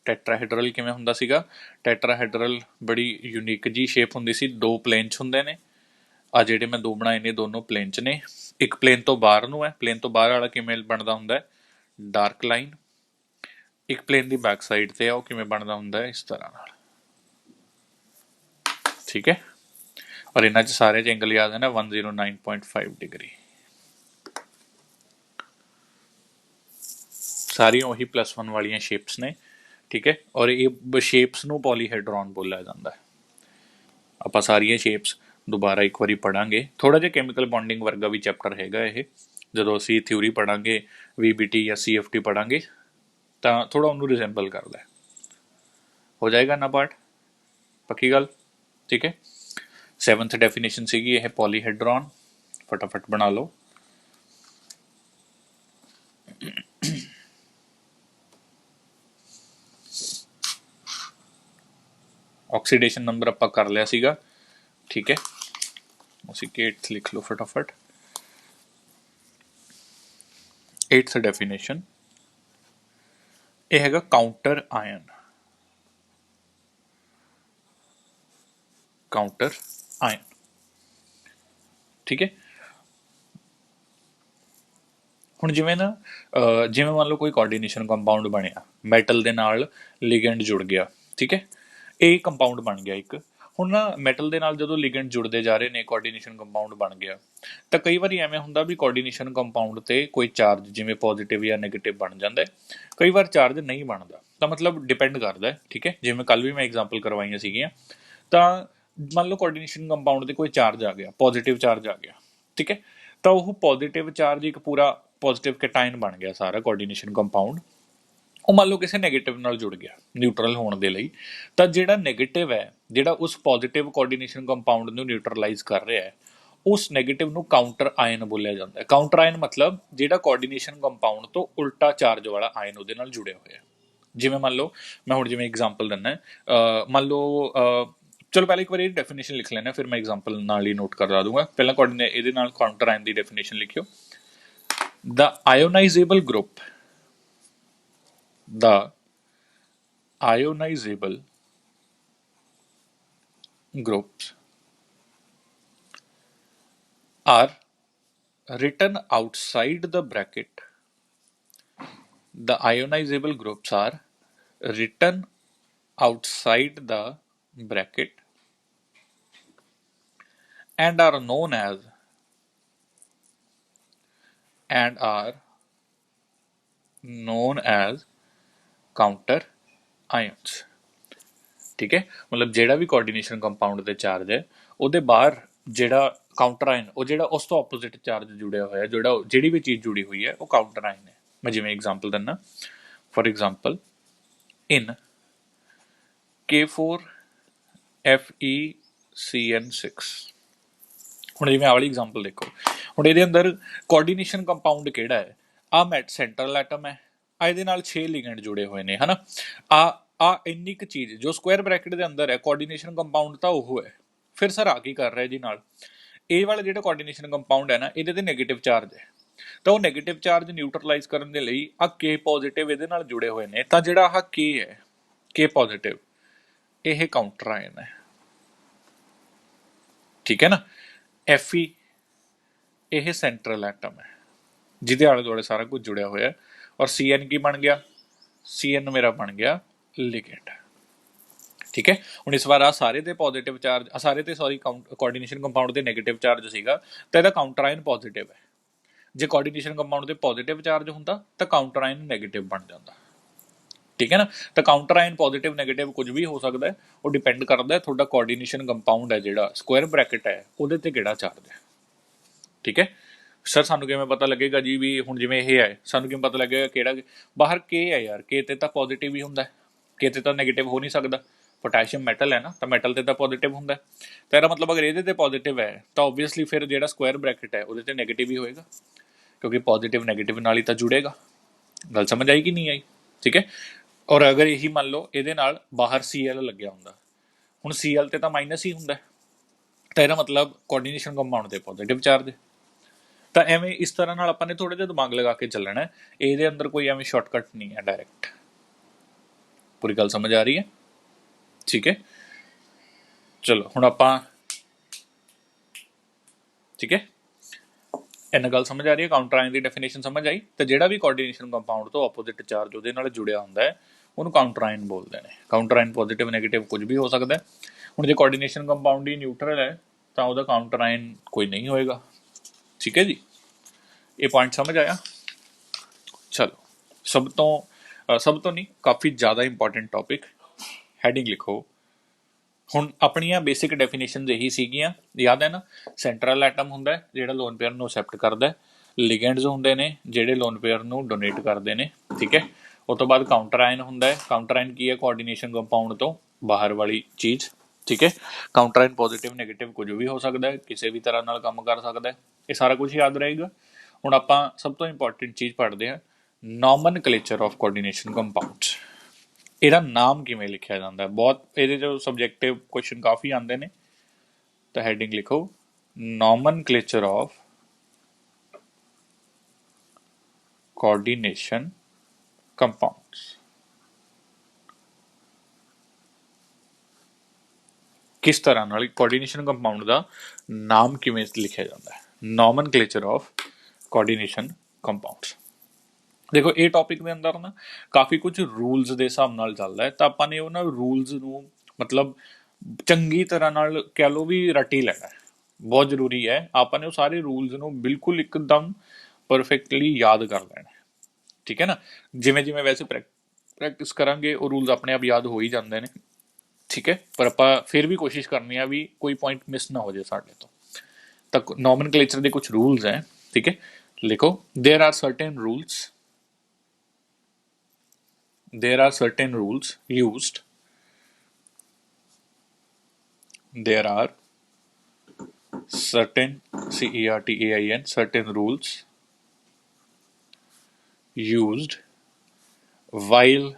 ਟੈਟਰਾਹੈਡਰਲ ਕਿਵੇਂ ਹੁੰਦਾ ਸੀਗਾ? ਟੈਟਰਾਹੈਡਰਲ ਬੜੀ ਯੂਨੀਕ ਜੀ ਸ਼ੇਪ ਹੁੰਦੀ ਸੀ, ਦੋ ਪਲੇਨ 'ਚ ਹੁੰਦੇ ਨੇ। ਆ ਜਿਹੜੇ ਮੈਂ ਦੋ ਬਣਾਏ ਨੇ ਦੋਨੋਂ ਪਲੇਨ 'ਚ ਨੇ, ਇੱਕ ਪਲੇਨ ਤੋਂ ਬਾਹਰ ਨੂੰ ਹੈ, ਪਲੇਨ ਤੋਂ ਬਾਹਰ ਵਾਲਾ ਕਿਵੇਂ ਬਣਦਾ ਹੁੰਦਾ ਹੈ? Dark line. ਇੱਕ ਪਲੇਨ ਦੀ ਬੈਕ ਸਾਈਡ ਤੇ ਆ, ਉਹ ਕਿਵੇਂ ਬਣਦਾ ਹੁੰਦਾ ਹੈ? ਇਸ ਤਰ੍ਹਾਂ ਨਾਲ, ਠੀਕ ਹੈ। ਔਰ ਇਹਨਾਂ 'ਚ ਸਾਰੇ 'ਚ ਐਂਗਲ ਯਾਦ ਹੈ ਨਾ, 109.5 डिग्री। ਸਾਰੀਆਂ ਉਹੀ +1 ਵਾਲੀਆਂ ਸ਼ੇਪਸ ਨੇ, ਠੀਕ ਹੈ। ਔਰ ਇਹ ਸ਼ੇਪਸ ਨੂੰ ਪੋਲੀਹੈਡਰੋਨ ਬੋਲਿਆ ਜਾਂਦਾ ਹੈ। ਆਪਾਂ ਸਾਰੀਆਂ ਸ਼ੇਪਸ ਦੁਬਾਰਾ ਇੱਕ ਵਾਰੀ ਪੜਾਂਗੇ। ਥੋੜਾ ਜਿਹਾ ਕੈਮੀਕਲ ਬੌਂਡਿੰਗ ਵਰਗਾ ਵੀ ਚੈਪਟਰ ਹੈਗਾ ਇਹ, ਜਦੋਂ ਅਸੀਂ ਥਿਊਰੀ ਪੜਾਂਗੇ VBT ਜਾਂ CFT ਪੜਾਂਗੇ ਤਾਂ ਥੋੜਾ ਉਹਨੂੰ ਰਿਜ਼ੈਂਬਲ ਕਰਦਾ, ਹੋ ਜਾਏਗਾ ਨਾ ਪਾਰਟ, ਪੱਕੀ ਗੱਲ, ਠੀਕ ਹੈ। 7th ਡੈਫੀਨੇਸ਼ਨ ਸੀਗੀ ਇਹ ਪੋਲੀਹੈਡਰੋਨ, ਫਟਾਫਟ ਬਣਾ ਲਓ। ਆਕਸੀਡੇਸ਼ਨ ਨੰਬਰ ਆਪਾਂ ਕਰ ਲਿਆ ਸੀਗਾ, ਠੀਕ ਹੈ। ਉਸੇ ਕੇ 8th ਲਿਖ ਲਓ ਫਟਾਫਟ। 8th ਡੈਫੀਨੇਸ਼ਨ ਇਹ ਹੈਗਾ ਕਾਊਂਟਰ ਆਇਨ, ਕਾਊਂਟਰ ਆਇਨ, ਠੀਕ ਹੈ। ਹੁਣ ਜਿਵੇਂ ਨਾ ਜਿਵੇਂ ਮੰਨ ਲਓ ਕੋਈ ਕੋਆਰਡੀਨੇਸ਼ਨ ਕੰਪਾਊਂਡ ਬਣਿਆ, ਮੈਟਲ ਦੇ ਨਾਲ ਲਿਗੈਂਡ ਜੁੜ ਗਿਆ, ਠੀਕ ਹੈ। ਇਹ ਕੰਪਾਊਂਡ ਬਣ ਗਿਆ ਇੱਕ। ਹੁਣ ਨਾ ਮੈਟਲ ਦੇ ਨਾਲ ਜਦੋਂ ਲਿਗੈਂਡ ਜੁੜਦੇ ਜਾ ਰਹੇ ਨੇ, ਕੋਆਰਡੀਨੇਸ਼ਨ ਕੰਪਾਊਂਡ ਬਣ ਗਿਆ, ਤਾਂ ਕਈ ਵਾਰੀ ਐਵੇਂ ਹੁੰਦਾ ਵੀ ਕੋਆਰਡੀਨੇਸ਼ਨ ਕੰਪਾਊਂਡ ਤੇ ਕੋਈ ਚਾਰਜ ਜਿਵੇਂ ਪੋਜ਼ਿਟਿਵ ਜਾਂ ਨੈਗੇਟਿਵ ਬਣ ਜਾਂਦਾ, ਕਈ ਵਾਰ ਚਾਰਜ ਨਹੀਂ ਬਣਦਾ। ਤਾਂ ਮਤਲਬ ਡਿਪੈਂਡ ਕਰਦਾ, ਠੀਕ ਹੈ। ਜਿਵੇਂ ਕੱਲ ਵੀ ਮੈਂ ਐਗਜ਼ਾਮਪਲ ਕਰਵਾਈਆਂ ਸੀਗੀਆਂ, ਤਾਂ ਮੰਨ ਲਓ ਕੋਆਰਡੀਨੇਸ਼ਨ ਕੰਪਾਊਂਡ ਤੇ ਕੋਈ ਚਾਰਜ ਆ ਗਿਆ, ਪੋਜ਼ਿਟਿਵ ਚਾਰਜ ਆ ਗਿਆ, ਠੀਕ ਹੈ। ਤਾਂ ਉਹ ਪੋਜ਼ਿਟਿਵ ਚਾਰਜ ਇੱਕ ਪੂਰਾ ਪੋਜ਼ਿਟਿਵ ਕੈਟਾਇਨ ਬਣ ਗਿਆ ਸਾਰਾ ਕੋਆਰਡੀਨੇਸ਼ਨ ਕੰਪਾਊਂਡ। ਉਹ ਮੰਨ ਲਓ ਕਿਸੇ ਨੈਗੇਟਿਵ ਨਾਲ ਜੁੜ ਗਿਆ ਨਿਊਟਰਲ ਹੋਣ ਦੇ ਲਈ, ਤਾਂ ਜਿਹੜਾ ਨੈਗੇਟਿਵ ਹੈ, ਜਿਹੜਾ ਉਸ ਪੋਜ਼ਿਟਿਵ ਕੋਆਰਡੀਨੇਸ਼ਨ ਕੰਪਾਊਂਡ ਨੂੰ ਨਿਊਟਰਲਾਈਜ਼ ਕਰ ਰਿਹਾ ਹੈ, ਉਸ ਨੈਗੇਟਿਵ ਨੂੰ ਕਾਊਂਟਰ ਆਇਨ ਬੋਲਿਆ ਜਾਂਦਾ ਹੈ। ਕਾਊਂਟਰ ਆਇਨ ਮਤਲਬ ਜਿਹੜਾ ਕੋਆਰਡੀਨੇਸ਼ਨ ਕੰਪਾਊਂਡ ਤੋਂ ਉਲਟਾ ਚਾਰਜ ਵਾਲਾ ਆਇਨ ਉਹਦੇ ਨਾਲ ਜੁੜਿਆ ਹੋਇਆ। ਜਿਵੇਂ ਮੰਨ ਲਓ ਮੈਂ ਹੁਣ ਜਿਵੇਂ ਐਗਜ਼ਾਮਪਲ ਦਿੰਦਾ, ਮੰਨ ਲਓ ਚਲੋ ਪਹਿਲਾਂ ਇੱਕ ਵਾਰੀ ਡੈਫੀਨੇਸ਼ਨ ਲਿਖ ਲੈਣਾ, ਫਿਰ ਮੈਂ ਐਗਜ਼ਾਮਪਲ ਨਾਲ ਹੀ ਨੋਟ ਕਰਵਾ ਦੂੰਗਾ। ਪਹਿਲਾਂ ਇਹਦੇ ਨਾਲ counter ion the definition ਲਿਖਿਓ। The ionizable group, the ionizable groups are written outside the bracket. The ionizable groups are written outside the bracket and are known as counter ions, ਠੀਕ ਹੈ। ਮਤਲਬ ਜਿਹੜਾ ਵੀ ਕੋਆਰਡੀਨੇਸ਼ਨ ਕੰਪਾਊਂਡ ਤੇ charge ਹੈ, ਉਹਦੇ ਬਾਹਰ ਜਿਹੜਾ counter ion, ਉਹ ਜਿਹੜਾ ਉਸ ਤੋਂ ਆਪੋਜ਼ਿਟ ਚਾਰਜ ਜੁੜਿਆ ਹੋਇਆ, ਜਿਹੜੀ ਵੀ ਚੀਜ਼ ਜੁੜੀ ਹੋਈ ਹੈ, ਉਹ ਕਾਊਂਟਰ ਆਇਨ ਹੈ। ਮੈਂ ਜਿਵੇਂ ਐਗਜ਼ਾਮਪਲ ਦਿੰਦਾ, ਫॉर एग्जांपल in K4FeCN6। ਹੁਣ ਜਿਵੇਂ ਆਹ ਵਾਲੀ ਐਗਜ਼ਾਮਪਲ ਦੇਖੋ, ਹੁਣ ਇਹਦੇ ਅੰਦਰ ਕੋਆਰਡੀਨੇਸ਼ਨ ਕੰਪਾਊਂਡ ਕਿਹੜਾ ਹੈ? ਆਹ ਸੈਂਟਰਲ ਐਟਮ ਹੈ, ਆ ਇਹਦੇ ਨਾਲ 6 ਲਿਗੈਂਡ ਜੁੜੇ ਹੋਏ ਨੇ, ਹਨਾ। ਆ ਇੰਨੀ ਕੁ ਚੀਜ਼ ਜੋ ਸਕੁਆਇਰ ਬ੍ਰੈਕਟ ਦੇ ਅੰਦਰ ਹੈ, ਕੋਆਰਡੀਨੇਸ਼ਨ ਕੰਪਾਊਂਡ ਤਾਂ ਉਹ ਹੈ। ਫਿਰ ਸਰ ਆ ਕੀ ਕਰ ਰਿਹਾ ਜੀ ਨਾਲ? ਇਹ ਵਾਲਾ ਜਿਹੜਾ ਕੋਆਰਡੀਨੇਸ਼ਨ ਕੰਪਾਊਂਡ ਹੈ ਨਾ, ਇਹਦੇ ਤੇ ਨੈਗੇਟਿਵ ਚਾਰਜ ਹੈ, ਤਾਂ ਉਹ ਨੈਗੇਟਿਵ ਚਾਰਜ ਨਿਊਟਰਲਾਈਜ਼ ਕਰਨ ਦੇ ਲਈ ਆ K ਪੋਜ਼ਿਟਿਵ ਇਹਦੇ ਨਾਲ ਜੁੜੇ ਹੋਏ ਨੇ। ਤਾਂ ਜਿਹੜਾ ਆਹ K ਹੈ, K पॉजिटिव ਇਹ काउंटर आयन है, ठीक है ना। Fe ਇਹ सेंट्रल एटम है ਜਿਹਦੇ ਆਲੇ ਦੁਆਲੇ ਸਾਰਾ ਕੁਝ ਜੁੜਿਆ ਹੋਇਆ, ਔਰ Cn ਕੀ ਬਣ ਗਿਆ, Cn ਮੇਰਾ ਬਣ ਗਿਆ ਲਿਗੈਂਡ, ਠੀਕ ਹੈ। ਹੁਣ ਇਸ ਵਾਰ ਆ ਸਾਰੇ ਦੇ ਪੋਜ਼ਿਟਿਵ ਚਾਰਜ, ਸਾਰੇ ਤੇ ਸੌਰੀ ਕੋਆਰਡੀਨੇਸ਼ਨ ਕੰਪਾਊਂਡ ਦੇ ਨੈਗੇਟਿਵ ਚਾਰਜ ਸੀਗਾ ਤਾਂ ਇਹਦਾ ਕਾਊਂਟਰ ਆਇਨ ਪੋਜ਼ਿਟਿਵ ਹੈ। ਜੇ ਕੋਆਰਡੀਨੇਸ਼ਨ ਕੰਪਾਊਂਡ ਦੇ ਪੋਜ਼ਿਟਿਵ ਚਾਰਜ ਹੁੰਦਾ ਤਾਂ ਕਾਊਂਟਰ ਆਇਨ ਨੈਗੇਟਿਵ ਬਣ ਜਾਂਦਾ, ਠੀਕ ਹੈ ਨਾ। ਤਾਂ ਕਾਊਂਟਰ ਆਇਨ ਪੋਜ਼ਿਟਿਵ ਨੈਗੇਟਿਵ ਕੁਝ ਵੀ ਹੋ ਸਕਦਾ ਹੈ, ਉਹ ਡਿਪੈਂਡ ਕਰਦਾ ਤੁਹਾਡਾ ਕੋਆਰਡੀਨੇਸ਼ਨ ਕੰਪਾਊਂਡ ਹੈ ਜਿਹੜਾ ਸਕੁਆਇਰ ਬ੍ਰੈਕਟ ਹੈ ਉਹਦੇ ਤੇ ਕਿਹੜਾ ਚਾਰਜ ਹੈ, ਠੀਕ ਹੈ। ਸਰ ਸਾਨੂੰ ਕਿਵੇਂ ਪਤਾ ਲੱਗੇਗਾ ਜੀ ਵੀ ਹੁਣ ਜਿਵੇਂ ਇਹ ਹੈ ਸਾਨੂੰ ਕਿਵੇਂ ਪਤਾ ਲੱਗੇਗਾ ਕਿਹੜਾ ਬਾਹਰ K ਹੈ ਯਾਰ, K ਤੇ ਤਾਂ ਪੋਜ਼ਿਟਿਵ ਹੀ ਹੁੰਦਾ, K ਤੇ ਤਾਂ ਨੈਗੇਟਿਵ ਹੋ ਨਹੀਂ ਸਕਦਾ। पोटैशियम मैटल है ना, तो मैटल ते पॉजिटिव होंगे, तो यह मतलब अगर ये पॉजिटिव है तो ओबवियसली फिर जो स्क्वायर ब्रैकेट है वो नैगेटिव ही होएगा, क्योंकि पॉजिटिव नैगेटिव नाल ही तो जुड़ेगा। गल समझ आई कि नहीं आई, ठीक है। और अगर यही मान लो ये बाहर Cl लग्या होंदा, हुण Cl ते तो माइनस ही होंदा, तो यह मतलब कोआर्डिनेशन कंपाउंड ते पॉजिटिव चार्ज है। तो एवें इस तरह नाल आपां ने थोड़ा जिहा दिमाग लगा के चलना है, ये अंदर कोई एवें शॉर्टकट नहीं है, डायरैक्ट। पूरी गल समझ आ रही है, ठीक है। चलो हुण आपां, ठीक है, इन्ना गल समझ आ रही है, काउंटर आयन की डेफिनेशन समझ आई। तो जिहड़ा भी कोआर्डिनेशन कंपाउंड तो ऑपोजिट चार्ज उहदे नाल जुड़िया हुंदा है उहनूं काउंटर आयन बोलदे ने। काउंटर आयन पॉजिटिव नैगेटिव कुछ भी हो सकता है। हुण जे कोआर्डिनेशन कंपाउंड ही न्यूट्रल है तो उहदा काउंटर आयन कोई नहीं होएगा, ठीक है जी। ये पॉइंट समझ आया। चलो सब तो नहीं, काफ़ी ज़्यादा इंपॉर्टेंट टॉपिक, हैडिंग लिखो। ਹੁਣ ਆਪਣੀਆਂ ਬੇਸਿਕ ਡੈਫੀਨੇਸ਼ਨਸ ਇਹੀ ਸੀਗੀਆਂ, ਯਾਦ ਹੈ ਨਾ। ਸੈਂਟਰਲ ਐਟਮ ਹੁੰਦਾ ਹੈ ਜਿਹੜਾ ਲੋਨ ਪੇਅਰ ਨੂੰ ਅਸੈਪਟ ਕਰਦਾ ਹੈ, ਲਿਗੈਂਡਸ ਹੁੰਦੇ ਨੇ ਜਿਹੜੇ ਲੋਨ ਪੇਅਰ ਨੂੰ ਡੋਨੇਟ ਕਰਦੇ ਨੇ, ਠੀਕ ਹੈ। ਉਸ ਤੋਂ ਬਾਅਦ ਕਾਊਂਟਰ ਆਇਨ ਹੁੰਦਾ ਹੈ। ਕਾਊਂਟਰ ਆਇਨ ਕੀ ਹੈ, ਕੋਆਰਡੀਨੇਸ਼ਨ ਕੰਪਾਊਂਡ ਤੋਂ ਬਾਹਰ ਵਾਲੀ ਚੀਜ਼, ਠੀਕ ਹੈ। ਕਾਊਂਟਰ ਆਇਨ ਪੋਜ਼ਿਟਿਵ ਨੈਗੇਟਿਵ ਕੁਝ ਵੀ ਹੋ ਸਕਦਾ ਹੈ, ਕਿਸੇ ਵੀ ਤਰ੍ਹਾਂ ਨਾਲ ਕੰਮ ਕਰ ਸਕਦਾ ਹੈ, ਇਹ ਸਾਰਾ ਕੁਝ ਯਾਦ ਰਹੇਗਾ। ਹੁਣ ਆਪਾਂ ਸਭ ਤੋਂ ਇੰਪੋਰਟੈਂਟ ਚੀਜ਼ ਪੜ੍ਹਦੇ ਹਾਂ, ਨੋਮਨਕਲੇਚਰ ਆਫ ਕੋਆਰਡੀਨੇਸ਼ਨ ਕੰਪਾਊਂਡਸ। ਇਹਦਾ ਨਾਮ ਕਿਵੇਂ ਲਿਖਿਆ ਜਾਂਦਾ, ਬਹੁਤ ਇਹਦੇ 'ਚ ਸਬਜੈਕਟਿਵ ਕੁਐਸਚਨ ਕਾਫੀ ਆਉਂਦੇ ਨੇ। ਤਾਂ ਹੈਡਿੰਗ ਲਿਖੋ, ਨੋਮਨਕਲੇਚਰ ਆਫ ਕੋਆਰਡੀਨੇਸ਼ਨ ਕੰਪਾਊਂਡਸ। ਕਿਸ ਤਰ੍ਹਾਂ ਨਾਲ ਕੋਆਰਡੀਨੇਸ਼ਨ ਕੰਪਾਊਂਡ ਦਾ ਨਾਮ ਕਿਵੇਂ ਲਿਖਿਆ ਜਾਂਦਾ ਹੈ, ਨੋਮਨਕਲੇਚਰ ਆਫ ਕੋਆਰਡੀਨੇਸ਼ਨ ਕੰਪਾਊਂਡਸ। देखो ये टॉपिक के अंदर ना काफ़ी कुछ रूल्स के हिसाब नाल चलता है, तो आपां ने उन्हां रूल्स नूं मतलब चंगी तरह नाल कह लो भी रटी लेना है, बहुत जरूरी है। आपां ने सारे रूल्स नूं बिल्कुल एकदम परफेक्टली याद कर लेना है, ठीक है ना। जिवें जिवें वैसे प्रैक्टिस करांगे वो रूल्स अपने आप याद हो ही जाते हैं, ठीक है। पर आपां फिर भी कोशिश करनी है भी कोई पॉइंट मिस ना हो जाए साडे तो। तक नॉमनक्लेचर के कुछ रूल्स हैं, ठीक है। लिखो, there are certain rules, there are certain rules used, there are certain certain rules used while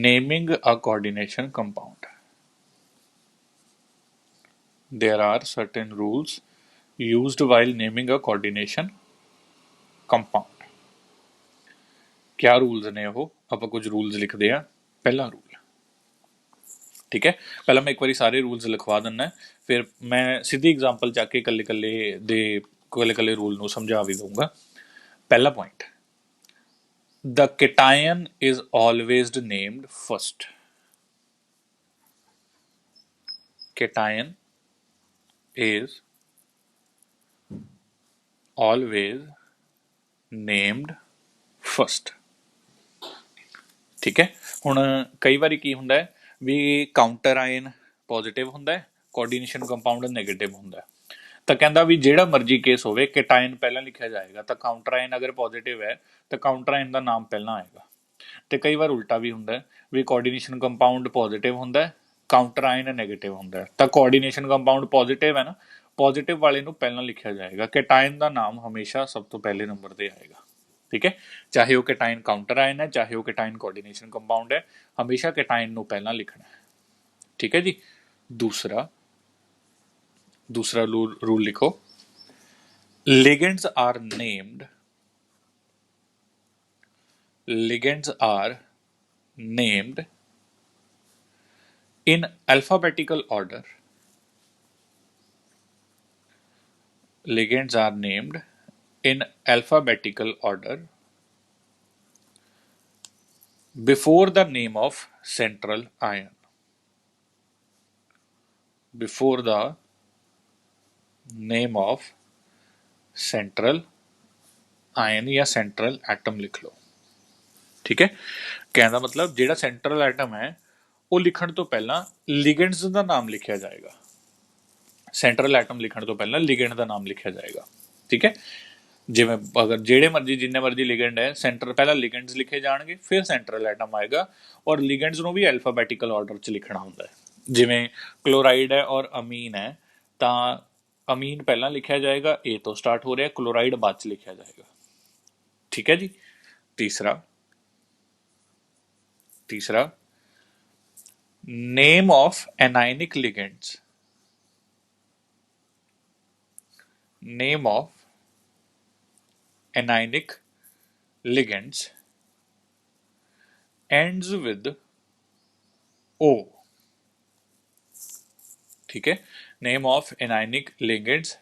naming a coordination compound. There are certain rules used while naming a coordination compound. क्या rules ने वो, आप कुछ rules लिखते हैं। पहला rule, ठीक है, पहला मैं एक बार सारे रूल्स लिखवा दिना, फिर मैं सीधी एग्जाम्पल जाके कल्ले कल्ले रूल नूं समझा भी दूंगा। पहला point, the cation is always named first. Cation is always named first, ठीक है। हुण कई बार की हुंदा है भी काउंटर आयन पॉजिटिव हुंदा है, कोआर्डिनेशन कंपाउंड नैगेटिव हुंदा है, तो कहता भी जिहड़ा मर्जी केस होवे केटायन पहला लिखा जाएगा, तो काउंटर आयन अगर पॉजिटिव है तो काउंटर आयन का नाम पहला आएगा। तो कई बार उल्टा भी हुंदा है भी कोआर्डिनेशन कंपाउंड पॉजिटिव हुंदा है, काउंटर आयन नैगेटिव हुंदा है, तो कोआर्डिनेशन कंपाउंड पॉजिटिव है ना, पॉजिटिव वाले नूं पहला लिखा जाएगा, केटायन का नाम हमेशा सब तो पहले नंबर पर आएगा, ठीक है। चाहे वो केटायन काउंटर आयन है, चाहे वो केटायन कोऑर्डिनेशन कंपाउंड है, हमेशा केटायन नूं पहला लिखना है, ठीक है जी। दूसरा रूल लिखो, legends are named in alphabetical order. Ligands are named in alphabetical order before the name of central ion. Before the name of central ion या central atom लिख लो। ठीक है, कहने का मतलब ਜਿਹੜਾ central atom ਹੈ ਉਹ ਲਿਖਣ ਤੋਂ ਪਹਿਲਾਂ ligands ਦਾ ਨਾਮ ਲਿਖਿਆ ਜਾਏਗਾ। ਸੈਂਟਰਲ ਐਟਮ ਲਿਖਣ ਤੋਂ ਪਹਿਲਾਂ ਲਿਗੈਂਡ ਦਾ ਨਾਮ ਲਿਖਿਆ ਜਾਏਗਾ। ਠੀਕ ਹੈ, ਜਿਵੇਂ ਅਗਰ ਜਿਹੜੇ ਮਰਜੀ ਜਿੰਨੇ ਮਰਜੀ ਲਿਗੈਂਡ ਹੈ ਸੈਂਟਰ ਪਹਿਲਾਂ ਲਿਗੈਂਡਸ ਲਿਖੇ ਜਾਣਗੇ ਫਿਰ ਸੈਂਟਰਲ ਐਟਮ ਆਏਗਾ ਔਰ ਲਿਗੈਂਡਸ ਨੂੰ ਵੀ ਐਲਫਾਬੈਟਿਕਲ ਆਰਡਰ 'ਚ ਲਿਖਣਾ ਹੁੰਦਾ ਹੈ। ਜਿਵੇਂ ਕਲੋਰਾਈਡ ਹੈ ਔਰ ਅਮੀਨ ਹੈ ਤਾਂ ਅਮੀਨ ਪਹਿਲਾਂ ਲਿਖਿਆ ਜਾਏਗਾ, ਏ ਤੋਂ ਸਟਾਰਟ ਹੋ ਰਿਹਾ, ਕਲੋਰਾਈਡ ਬਾਅਦ 'ਚ ਲਿਖਿਆ ਜਾਏਗਾ। ਠੀਕ ਹੈ ਜੀ। ਤੀਸਰਾ name of anionic ligands. Name of anionic ligands ends with O। ठीक है, name of anionic ligands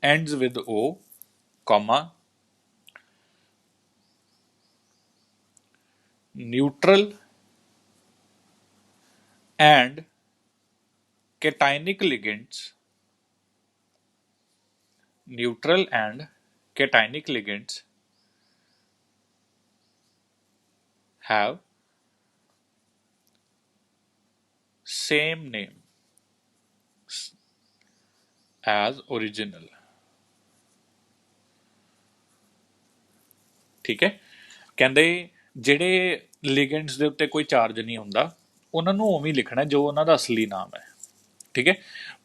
ends with O, comma neutral and cationic ligands have same name as original। ਠੀਕ ਹੈ, ਕਹਿੰਦੇ ਜਿਹੜੇ ਲਿਗੈਂਡਸ ਦੇ ਉੱਤੇ ਕੋਈ ਚਾਰਜ ਨਹੀਂ ਹੁੰਦਾ ਉਹਨਾਂ ਨੂੰ ਉਵੇਂ ਲਿਖਣਾ ਜੋ ਉਹਨਾਂ ਦਾ ਅਸਲੀ ਨਾਮ ਹੈ। ਠੀਕ ਹੈ,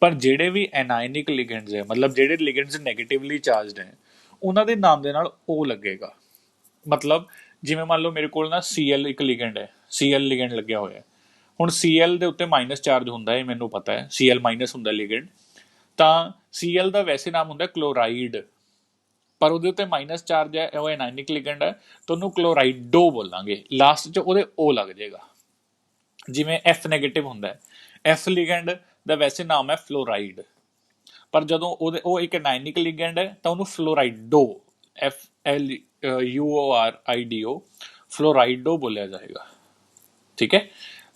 ਪਰ ਜਿਹੜੇ ਵੀ ਐਨਾਇਨਿਕ ਲਿਗੈਂਡਸ ਹੈ ਮਤਲਬ ਜਿਹੜੇ ਲਿਗੈਂਡਸ ਨੈਗੇਟਿਵਲੀ ਚਾਰਜਡ ਹੈ ਉਹਨਾਂ ਦੇ ਨਾਮ ਦੇ ਨਾਲ O ਲੱਗੇਗਾ। ਮਤਲਬ ਜਿਵੇਂ ਮੰਨ ਲਓ ਮੇਰੇ ਕੋਲ ਨਾ Cl ਇੱਕ ਲਿਗੈਂਡ ਹੈ, Cl ਲਿਗੈਂਡ ਲੱਗਿਆ ਹੋਇਆ ਹੈ। ਹੁਣ Cl ਦੇ ਉੱਤੇ ਮਾਈਨਸ ਚਾਰਜ ਹੁੰਦਾ ਹੈ, ਮੈਨੂੰ ਪਤਾ ਹੈ Cl ਮਾਈਨਸ ਹੁੰਦਾ ਲਿਗੈਂਡ, ਤਾਂ Cl ਦਾ ਵੈਸੇ ਨਾਮ ਹੁੰਦਾ ਕਲੋਰਾਈਡ, ਪਰ ਉਹਦੇ ਉੱਤੇ ਮਾਈਨਸ ਚਾਰਜ ਹੈ, ਉਹ ਐਨਾਇਨਿਕ ਲਿਗੈਂਡ ਹੈ ਤਾਂ ਉਹਨੂੰ ਕਲੋਰਾਈਡੋ ਬੋਲਾਂਗੇ, ਲਾਸਟ 'ਚ ਉਹਦੇ O ਲੱਗ ਜਾਏਗਾ। ਜਿਵੇਂ F ਨੈਗੇਟਿਵ ਹੁੰਦਾ ਹੈ, F ਲਿਗੈਂਡ ਦਾ ਵੈਸੇ ਨਾਮ ਹੈ ਫਲੋਰਾਈਡ, ਪਰ ਜਦੋਂ ਉਹ ਇੱਕ ਐਨਾਇਨਿਕ ਲਿਗੈਂਡ ਹੈ ਤਾਂ ਉਹਨੂੰ ਫਲੋਰਾਈਡੋ FLUORIDO ਫਲੋਰਾਈਡੋ ਬੋਲਿਆ ਜਾਏਗਾ। ਠੀਕ ਹੈ,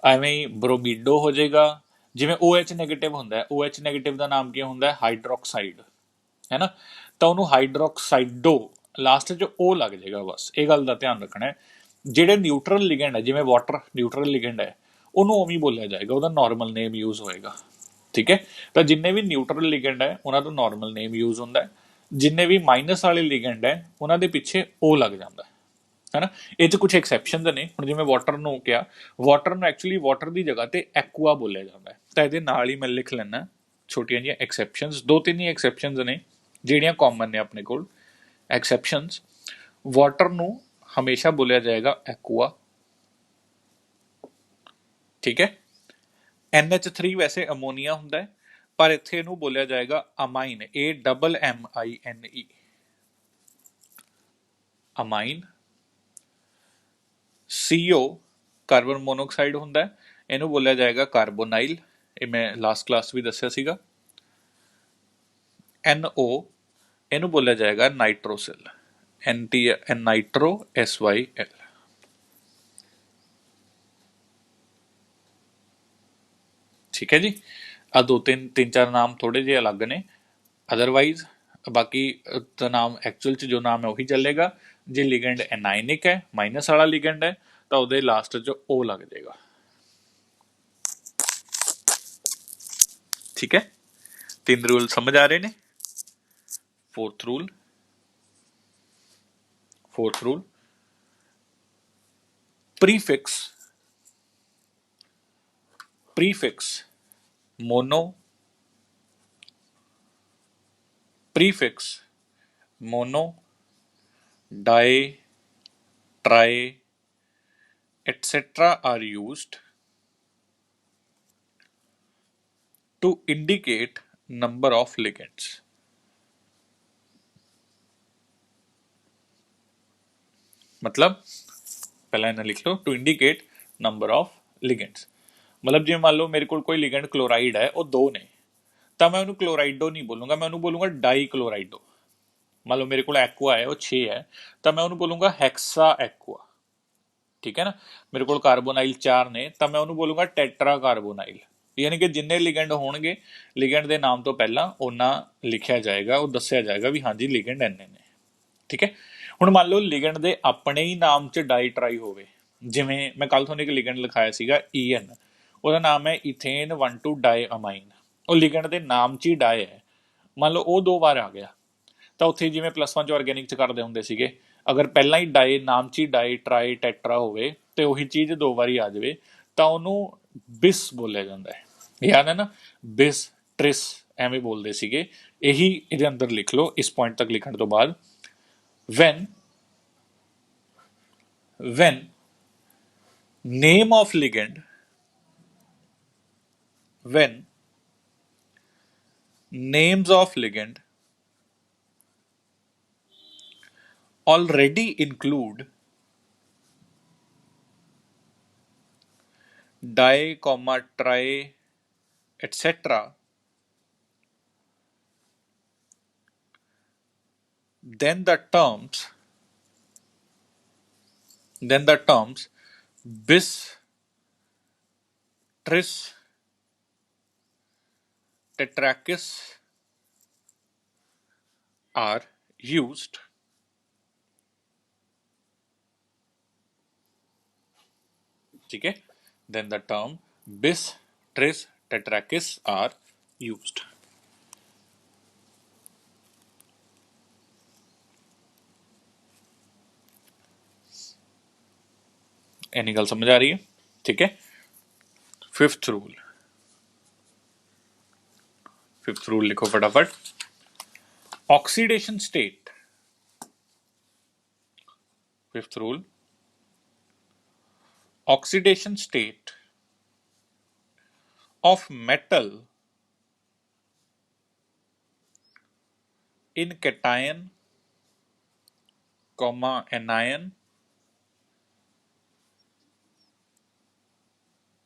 ਐਵੇਂ ਹੀ ਬਰੋਮੀਡੋ ਹੋ ਜਾਏਗਾ। ਜਿਵੇਂ OH ਨੈਗੇਟਿਵ ਹੁੰਦਾ ਹੈ, OH ਨੈਗੇਟਿਵ ਦਾ ਨਾਮ ਕੀ ਹੁੰਦਾ ਹੈ ਹਾਈਡਰੋਕਸਾਈਡ, ਹੈ ਨਾ, ਤਾਂ ਉਹਨੂੰ ਹਾਈਡਰੋਕਸਾਈਡੋ ਲਾਸਟ 'ਚ O ਲੱਗ ਜਾਏਗਾ। ਬਸ ਇਹ ਗੱਲ ਦਾ ਧਿਆਨ ਰੱਖਣਾ ਹੈ। ਜਿਹੜੇ ਨਿਊਟਰਲ ਲਿਗੈਂਡ ਹੈ ਜਿਵੇਂ ਵਾਟਰ ਨਿਊਟਰਲ ਲਿਗੈਂਡ ਹੈ ਉਹਨੂੰ ਉਵੇਂ ਬੋਲਿਆ ਜਾਏਗਾ, ਉਹਦਾ ਨਾਰਮਲ ਨੇਮ ਯੂਜ਼ ਹੋਏਗਾ। ਠੀਕ ਹੈ, ਤਾਂ ਜਿੰਨੇ ਵੀ ਨਿਊਟਰਲ ਲਿਗੈਂਡ ਹੈ ਉਹਨਾਂ ਦਾ ਨਾਰਮਲ ਨੇਮ ਯੂਜ਼ ਹੁੰਦਾ ਹੈ, ਜਿੰਨੇ ਵੀ ਮਾਈਨਸ ਵਾਲੇ ਲਿਗੈਂਡ ਹੈ ਉਹਨਾਂ ਦੇ ਪਿੱਛੇ O ਲੱਗ ਜਾਂਦਾ ਹੈ ਨਾ। ਇਹ 'ਚ ਕੁਝ ਐਕਸੈਪਸ਼ਨਸ ਨੇ, ਹੁਣ ਜਿਵੇਂ ਵਾਟਰ ਨੂੰ ਕਿਹਾ, ਵਾਟਰ ਨੂੰ ਐਕਚੁਅਲੀ ਵਾਟਰ ਦੀ ਜਗ੍ਹਾ ਤੇ ਐਕੁਆ ਬੋਲਿਆ ਜਾਂਦਾ ਹੈ, ਤਾਂ ਇਹਦੇ ਨਾਲ ਹੀ ਮੈਂ ਲਿਖ ਲੈਣਾ ਛੋਟੀਆਂ ਜਿਹੀਆਂ ਐਕਸੈਪਸ਼ਨਸ, 2-3 ਹੀ ਐਕਸੈਪਸ਼ਨਸ ਨੇ ਜਿਹੜੀਆਂ ਕਾਮਨ ਨੇ ਆਪਣੇ ਕੋਲ। ਐਕਸੈਪਸ਼ਨਸ, ਵਾਟਰ ਨੂੰ ਹਮੇਸ਼ਾ ਬੋਲਿਆ ਜਾਏਗਾ ਐਕੁਆ। ਠੀਕ ਹੈ, NH3 ਵੈਸੇ ਅਮੋਨੀਆ ਹੁੰਦਾ ਹੈ ਪਰ ਇੱਥੇ ਇਹਨੂੰ ਬੋਲਿਆ ਜਾਏਗਾ ਅਮਾਈਨ, AMMINE, ਅਮਾਈਨ। CO ਕਾਰਬਨ ਮੋਨੋਆਕਸਾਈਡ ਹੁੰਦਾ ਹੈ, ਇਹਨੂੰ ਬੋਲਿਆ ਜਾਏਗਾ ਕਾਰਬੋਨਾਈਲ, ਇਹ ਮੈਂ ਲਾਸਟ ਕਲਾਸ ਵੀ ਦੱਸਿਆ ਸੀਗਾ। NO ਇਹਨੂੰ ਬੋਲਿਆ ਜਾਏਗਾ ਨਾਈਟ੍ਰੋਸਿਲ, ਨਾਈਟ੍ਰੋ SYL। ਠੀਕ ਹੈ ਜੀ, ਆ 2-3-4 ਨਾਮ ਥੋੜੇ ਜਿਹੇ ਅਲੱਗ ਨੇ, ਅਦਰਵਾਈਜ਼ ਬਾਕੀ ਦਾ ਨਾਮ ਐਕਚੁਅਲ 'ਚ ਜੋ ਨਾਮ ਹੈ ਉਹੀ ਚੱਲੇਗਾ। ਜੇ ਲਿਗੈਂਡ ਐਨਾਇਨਿਕ ਹੈ, ਮਾਈਨਸ ਵਾਲਾ ਲਿਗੈਂਡ ਹੈ, ਤਾਂ ਉਹਦੇ ਲਾਸਟ 'ਚ O ਲੱਗ ਜਾਏਗਾ। ਠੀਕ ਹੈ, 3 ਰੂਲ ਸਮਝ ਆ ਰਹੇ ਨੇ। Fourth rule prefix mono, di, tri, etc. are used to indicate number of ligands। मतलब पहला इन्हें लिख लो, टू इंडिकेट ਨੰਬਰ ਆਫ ਲਿਗੈਂਡਸ। ਮਤਲਬ ਜੇ ਮੰਨ ਲਓ ਮੇਰੇ ਕੋਲ ਕੋਈ ਲਿਗੈਂਡ ਕਲੋਰਾਈਡ ਹੈ, ਉਹ 2 ਨੇ, ਤਾਂ ਮੈਂ ਉਹਨੂੰ ਕਲੋਰਾਈਡੋ ਨਹੀਂ ਬੋਲੂੰਗਾ, ਮੈਂ ਉਹਨੂੰ ਬੋਲੂੰਗਾ ਡਾਈ ਕਲੋਰਾਈਡੋ। ਮੰਨ ਲਓ ਮੇਰੇ ਕੋਲ ਐਕੁਆ ਹੈ, ਉਹ 6 ਹੈ, ਤਾਂ ਮੈਂ ਉਹਨੂੰ ਬੋਲੂੰਗਾ ਹੈਕਸਾ ਐਕੁਆ। ਠੀਕ ਹੈ ਨਾ। ਮੇਰੇ ਕੋਲ ਕਾਰਬੋਨਾਈਲ 4 ਨੇ, ਤਾਂ ਮੈਂ ਉਹਨੂੰ ਬੋਲੂੰਗਾ ਟੈਟਰਾ ਕਾਰਬੋਨਾਈਲ। ਯਾਨੀ ਕਿ ਜਿੰਨੇ ਲਿਗੈਂਡ ਹੋਣਗੇ, ਲਿਗੈਂਡ ਦੇ ਨਾਮ ਤੋਂ ਪਹਿਲਾਂ ਉਹਨਾਂ ਲਿਖਿਆ ਜਾਏਗਾ, ਉਹ ਦੱਸਿਆ ਜਾਏਗਾ ਵੀ ਹਾਂਜੀ ਲਿਗੈਂਡ ਇੰਨੇ ਨੇ। ਠੀਕ ਹੈ। ਹੁਣ ਮੰਨ ਲਓ ਲਿਗੈਂਡ ਦੇ ਆਪਣੇ ਹੀ ਨਾਮ 'ਚ ਡਾਈ ਟਰਾਈ ਹੋਵੇ, ਜਿਵੇਂ ਮੈਂ ਕੱਲ ਤੁਹਾਨੂੰ ਇੱਕ ਲਿਗੈਂਡ ਲਿਖਾਇਆ ਸੀਗਾ EN, ਉਹਦਾ ਨਾਮ ਹੈ ਇਥੇਨ 1,2 ਡਾਈ ਅਮਾਈਨ। ਉਹ ਲਿਗੈਂਡ ਦੇ ਨਾਮ 'ਚ ਹੀ ਡਾਈ ਹੈ, ਮੰਨ ਲਓ ਉਹ 2 ਵਾਰ ਆ ਗਿਆ, ਤਾਂ ਉੱਥੇ ਜਿਵੇਂ +1 'ਚ ਆਰਗੈਨਿਕ 'ਚ ਕਰਦੇ ਹੁੰਦੇ ਸੀਗੇ, ਅਗਰ ਪਹਿਲਾਂ ਹੀ ਡਾਈ ਨਾਮ 'ਚ ਹੀ ਡਾਈ ਟਰਾਈ ਟੈਟਰਾ ਹੋਵੇ ਤੇ ਉਹੀ ਚੀਜ਼ 2 ਵਾਰੀ ਆ ਜਾਵੇ, ਤਾਂ ਉਹਨੂੰ ਬਿਸ ਬੋਲਿਆ ਜਾਂਦਾ ਹੈ। ਯਾਦ ਹੈ ਨਾ, ਬਿਸ ਟ੍ਰਿਸ ਐਵੇਂ ਬੋਲਦੇ ਸੀਗੇ। ਇਹੀ ਇਹਦੇ ਅੰਦਰ ਲਿਖ ਲਓ ਇਸ ਪੁਆਇੰਟ ਤੱਕ ਲਿਖਣ ਤੋਂ ਬਾਅਦ। when name of ligand when names of ligand already include di, tri, etc., then the terms bis, tris, tetrachus are used. ठीक है, then the term bis, tris, tetrachus are used. Any गल समझ आ रही है? ठीक है। फिफ्थ रूल लिखो फटाफट। Oxidation state, fifth rule, oxidation state of metal in cation, anion